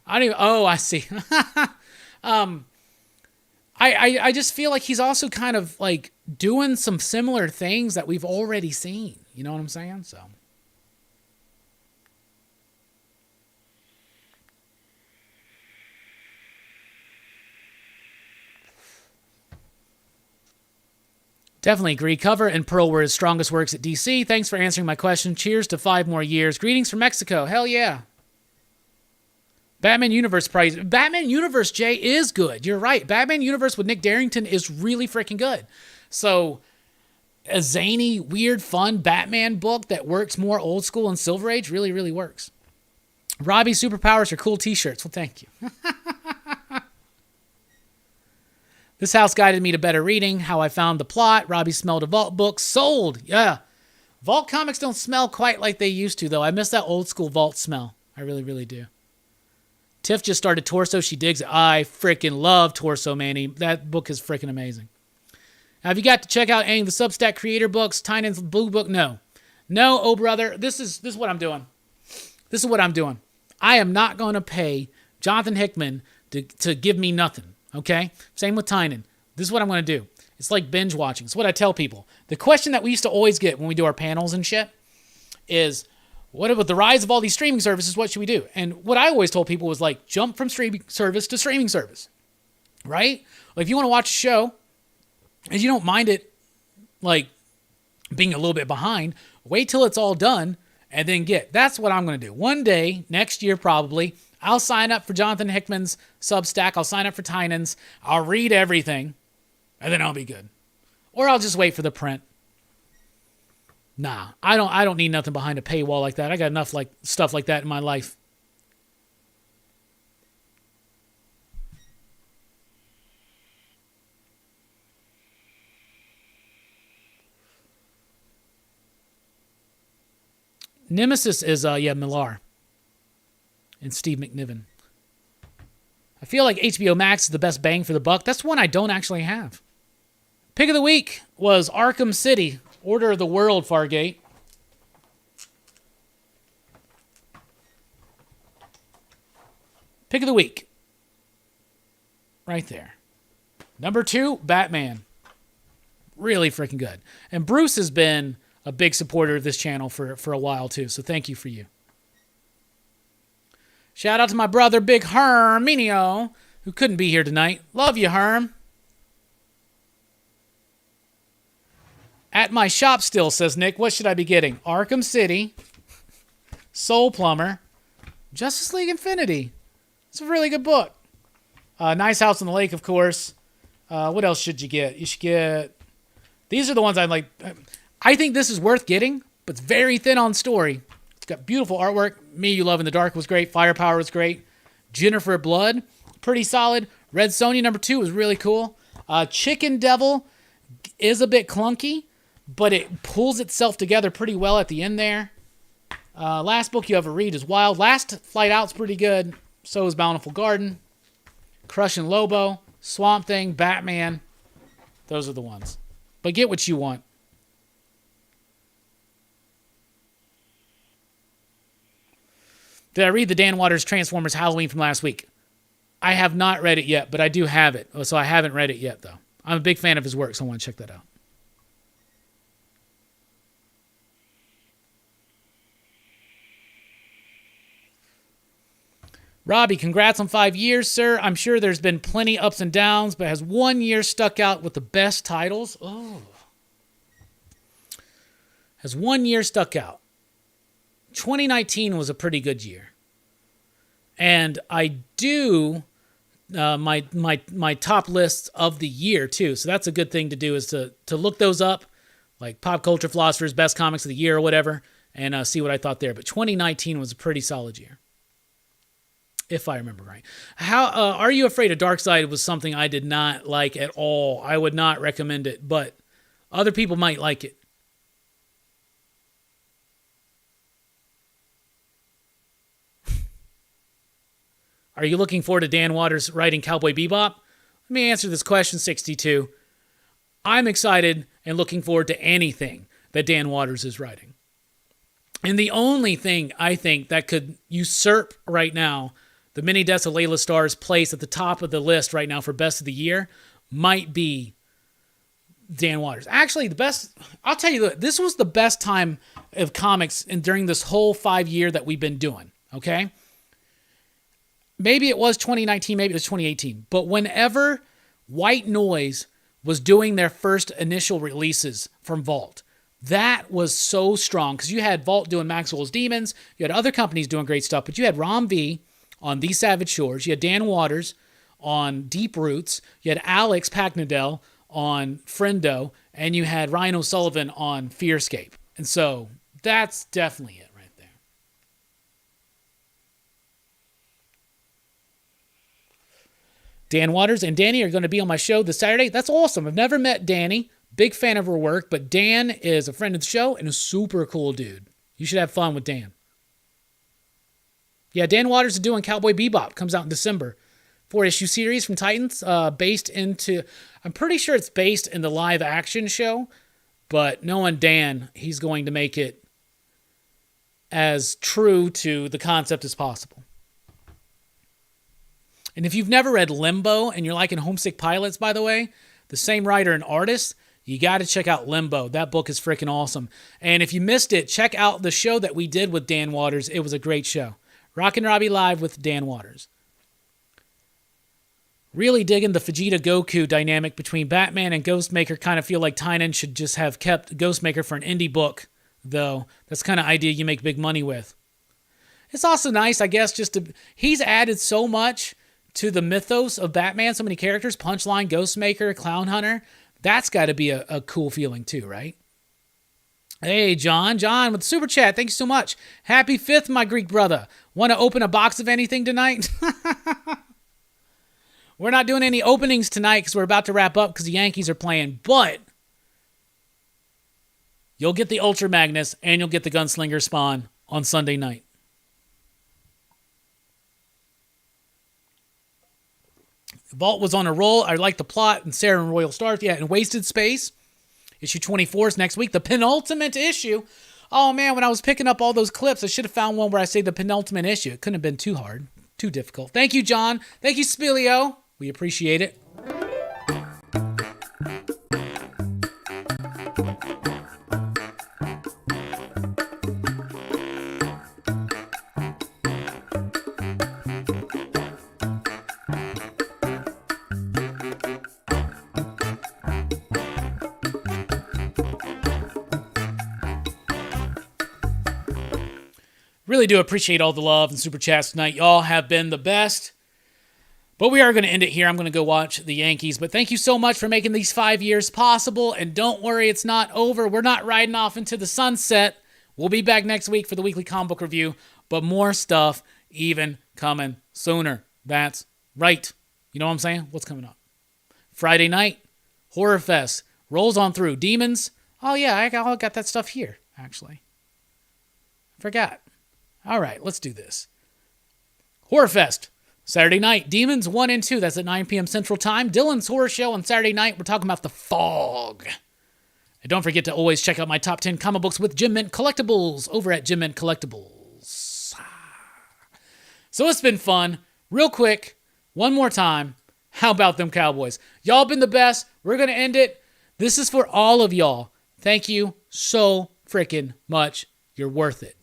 I don't even, oh, I see. I just feel like he's also kind of like doing some similar things that we've already seen. You know what I'm saying? So. Definitely agree. Cover and Pearl were his strongest works at DC. Thanks for answering my question. Cheers to 5 more years. Greetings from Mexico. Hell yeah. Batman Universe prize. Batman Universe, Jay, is good. You're right. Batman Universe with Nick Darrington is really freaking good. So, a zany, weird, fun Batman book that works more old school and Silver Age really, really works. Robbie's superpowers are cool t-shirts. Well, thank you. This house guided me to better reading, how I found the plot. Robbie smelled a Vault book. Sold! Yeah. Vault comics don't smell quite like they used to, though. I miss that old school Vault smell. I really, really do. Tiff just started Torso. She digs it. I freaking love Torso, Manny. That book is freaking amazing. Have you got to check out any of the Substack creator books? Tynan's Blue Book? No. No, oh brother. This is what I'm doing. This is what I'm doing. I am not going to pay Jonathan Hickman to give me nothing. Okay? Same with Tynan. This is what I'm going to do. It's like binge watching. It's what I tell people. The question that we used to always get when we do our panels and shit is, what about the rise of all these streaming services? What should we do? And what I always told people was like, jump from streaming service to streaming service. Right? Like if you want to watch a show and you don't mind it like being a little bit behind, wait till it's all done and then get. That's what I'm going to do. One day, next year probably, I'll sign up for Jonathan Hickman's Substack. I'll sign up for Tynan's. I'll read everything, and then I'll be good. Or I'll just wait for the print. Nah, I don't need nothing behind a paywall like that. I got enough like stuff like that in my life. Nemesis is Millar and Steve McNiven. I feel like HBO Max is the best bang for the buck. That's one I don't actually have. Pick of the week was Arkham City, Order of the World, Fargate. Pick of the week. Right there. Number 2, Batman. Really freaking good. And Bruce has been a big supporter of this channel for a while too, so thank you for you. Shout out to my brother, Big Herminio, who couldn't be here tonight. Love you, Herm. At my shop still, says Nick. What should I be getting? Arkham City, Soul Plumber, Justice League Infinity. It's a really good book. Nice House on the Lake, of course. What else should you get? You should get... These are the ones I like. I think this is worth getting, but it's very thin on story. It's got beautiful artwork. Me, You Love in the Dark was great. Firepower was great. Jennifer Blood, pretty solid. Red Sonja number 2 was really cool. Chicken Devil is a bit clunky, but it pulls itself together pretty well at the end there. Last book you ever read is Wild. Last Flight Out's pretty good. So is Bountiful Garden. Crushing Lobo, Swamp Thing, Batman. Those are the ones. But get what you want. Did I read the Dan Waters Transformers Halloween from last week? I have not read it yet, but I do have it. So I haven't read it yet, though. I'm a big fan of his work, so I want to check that out. Robbie, congrats on 5 years, sir. I'm sure there's been plenty ups and downs, but has 1 year stuck out with the best titles? Oh. Has 1 year stuck out? 2019 was a pretty good year. And I do my top lists of the year, too. So that's a good thing to do, is to look those up, like Pop Culture Philosophers, Best Comics of the Year or whatever, and see what I thought there. But 2019 was a pretty solid year, if I remember right. How Are You Afraid of Darkseid was something I did not like at all. I would not recommend it, but other people might like it. Are you looking forward to Dan Waters writing Cowboy Bebop? Let me answer this question, 62. I'm excited and looking forward to anything that Dan Watters is writing. And the only thing I think that could usurp right now the Many Deaths of Layla Starr's place at the top of the list right now for Best of the Year might be Dan Watters. Actually, I'll tell you, this was the best time of comics and during this whole 5 year that we've been doing, okay? Maybe it was 2019, maybe it was 2018, but whenever White Noise was doing their first initial releases from Vault, that was so strong because you had Vault doing Maxwell's Demons, you had other companies doing great stuff, but you had Rom V on The Savage Shores, you had Dan Watters on Deep Roots, you had Alex Packnadell on Friendo, and you had Ryan O'Sullivan on Fearscape. And so that's definitely it right there. Dan Watters and Danny are going to be on my show this Saturday. That's awesome. I've never met Danny. Big fan of her work, but Dan is a friend of the show and a super cool dude. You should have fun with Dan. Yeah, Dan Watters is doing Cowboy Bebop. Comes out in December. 4-issue series from Titans, I'm pretty sure it's based in the live action show, but knowing Dan, he's going to make it as true to the concept as possible. And if you've never read Limbo and you're liking Homesick Pilots, by the way, the same writer and artist, you got to check out Limbo. That book is freaking awesome. And if you missed it, check out the show that we did with Dan Watters. It was a great show. Rockin' Robbie Live with Dan Watters. Really digging the Vegeta Goku dynamic between Batman and Ghostmaker. Kind of feel like Tynion should just have kept Ghostmaker for an indie book, though. That's the kind of idea you make big money with. It's also nice, I guess, he's added so much to the mythos of Batman, so many characters, Punchline, Ghostmaker, Clown Hunter. That's got to be a cool feeling too, right? Hey, John with the super chat. Thank you so much. Happy 5th, my Greek brother. Want to open a box of anything tonight? We're not doing any openings tonight because we're about to wrap up because the Yankees are playing, but you'll get the Ultra Magnus and you'll get the Gunslinger Spawn on Sunday night. Vault was on a roll. I like the plot and Sarah and Royal Stars. Yeah, and Wasted Space. Issue 24 is next week. The penultimate issue. Oh, man, when I was picking up all those clips, I should have found one where I say the penultimate issue. It couldn't have been too hard, too difficult. Thank you, John. Thank you, Spilio. We appreciate it. Really do appreciate all the love and super chats tonight. Y'all have been the best. But we are going to end it here. I'm going to go watch the Yankees. But thank you so much for making these 5 years possible. And don't worry, it's not over. We're not riding off into the sunset. We'll be back next week for the weekly comic book review. But more stuff even coming sooner. That's right. You know what I'm saying? What's coming up? Friday night, Horror Fest. Rolls on through. Demons. Oh, yeah, I got that stuff here, actually. Forgot. All right, let's do this. Horror Fest. Saturday night, Demons 1 and 2. That's at 9 p.m. Central Time. Dylan's Horror Show on Saturday night. We're talking about The Fog. And don't forget to always check out my top 10 comic books with Jim Mint Collectibles over at Jim Mint Collectibles. So it's been fun. Real quick, one more time. How about them Cowboys? Y'all been the best. We're going to end it. This is for all of y'all. Thank you so freaking much. You're worth it.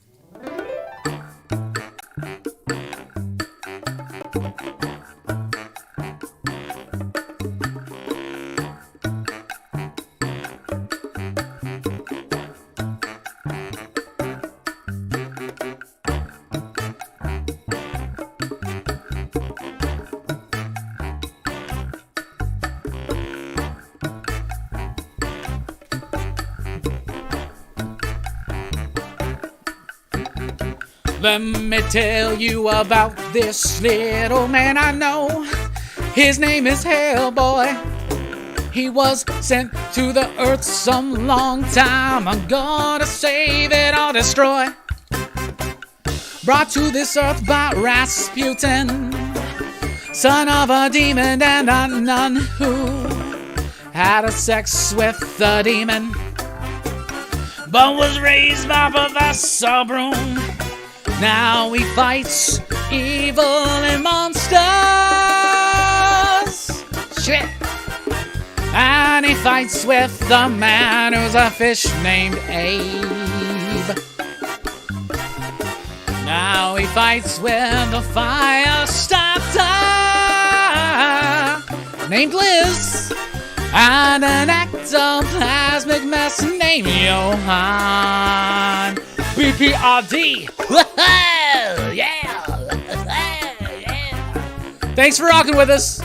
Let me tell you about this little man I know. His name is Hellboy. He was sent to the earth some long time. I'm gonna save it or destroy. Brought to this earth by Rasputin. son of a demon and a nun who had a sex with the demon, but was raised by Professor Broom. Now he fights evil and monsters. Shit. And he fights with the man who's a fish named Abe. Now he fights with a fire starter named Liz. And an ectoplasmic mess named Johann. BPRD. Yeah. Thanks for rocking with us.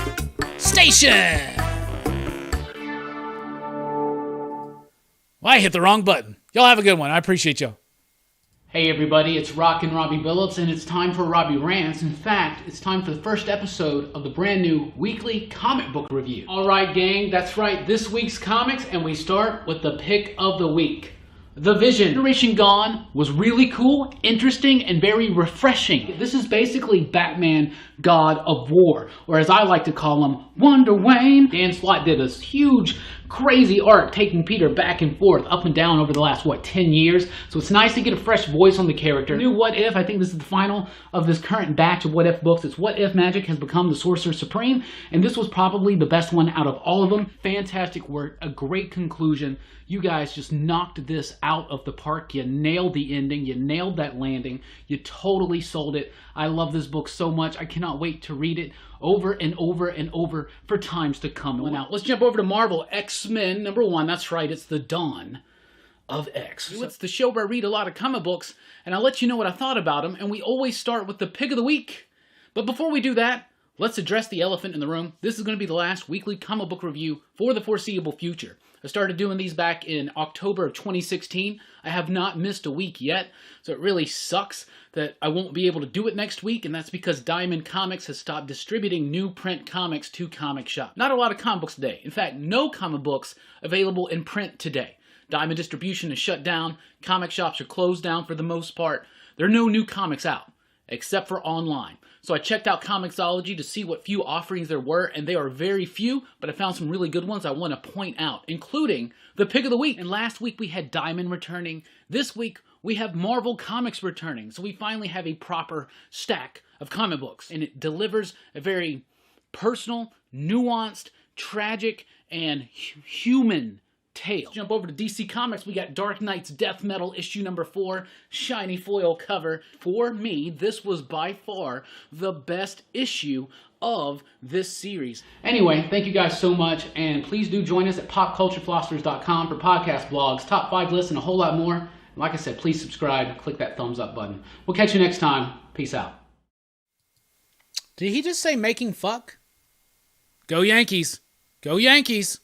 Station. Well, I hit the wrong button. Y'all have a good one. I appreciate y'all. Hey everybody, it's Rockin' Robbie Billups, and it's time for Robbie Rants. In fact, it's time for the first episode of the brand new weekly comic book review. Alright gang, that's right, this week's comics, and we start with the pick of the week. The Vision. Generation Gone was really cool, interesting, and very refreshing. This is basically Batman, God of War, or as I like to call him, Wonder Wayne. Dan Slott did this huge, crazy arc taking Peter back and forth, up and down over the last, 10 years? So it's nice to get a fresh voice on the character. New What If, I think this is the final of this current batch of What If books. It's What If Magic has become the Sorcerer Supreme, and this was probably the best one out of all of them. Fantastic work, a great conclusion. You guys just knocked this out of the park. You nailed the ending. You nailed that landing. You totally sold it. I love this book so much. I cannot wait to read it over and over and over for times to come. Now, let's jump over to Marvel. X-Men #1. That's right. It's the dawn of X. It's the show where I read a lot of comic books, and I'll let you know what I thought about them, and we always start with the pick of the week. But before we do that, let's address the elephant in the room. This is going to be the last weekly comic book review for the foreseeable future. I started doing these back in October of 2016. I have not missed a week yet, so it really sucks that I won't be able to do it next week, and that's because Diamond Comics has stopped distributing new print comics to comic shops. Not a lot of comic books today. In fact, no comic books available in print today. Diamond distribution is shut down. Comic shops are closed down for the most part. There are no new comics out, except for online. So I checked out Comixology to see what few offerings there were, and they are very few, but I found some really good ones I want to point out, including the pick of the week. And last week we had Diamond returning. This week we have Marvel Comics returning. So we finally have a proper stack of comic books, and it delivers a very personal, nuanced, tragic, and human tale. Let's jump over to DC Comics. We got Dark Knight's Death Metal issue #4, shiny foil cover. For me, this was by far the best issue of this series. Anyway, thank you guys so much, and please do join us at popculturephilosophers.com for podcast blogs, top 5 lists, and a whole lot more. Like I said, please subscribe, click that thumbs up button. We'll catch you next time. Peace out. Did he just say making fuck? Go Yankees. Go Yankees.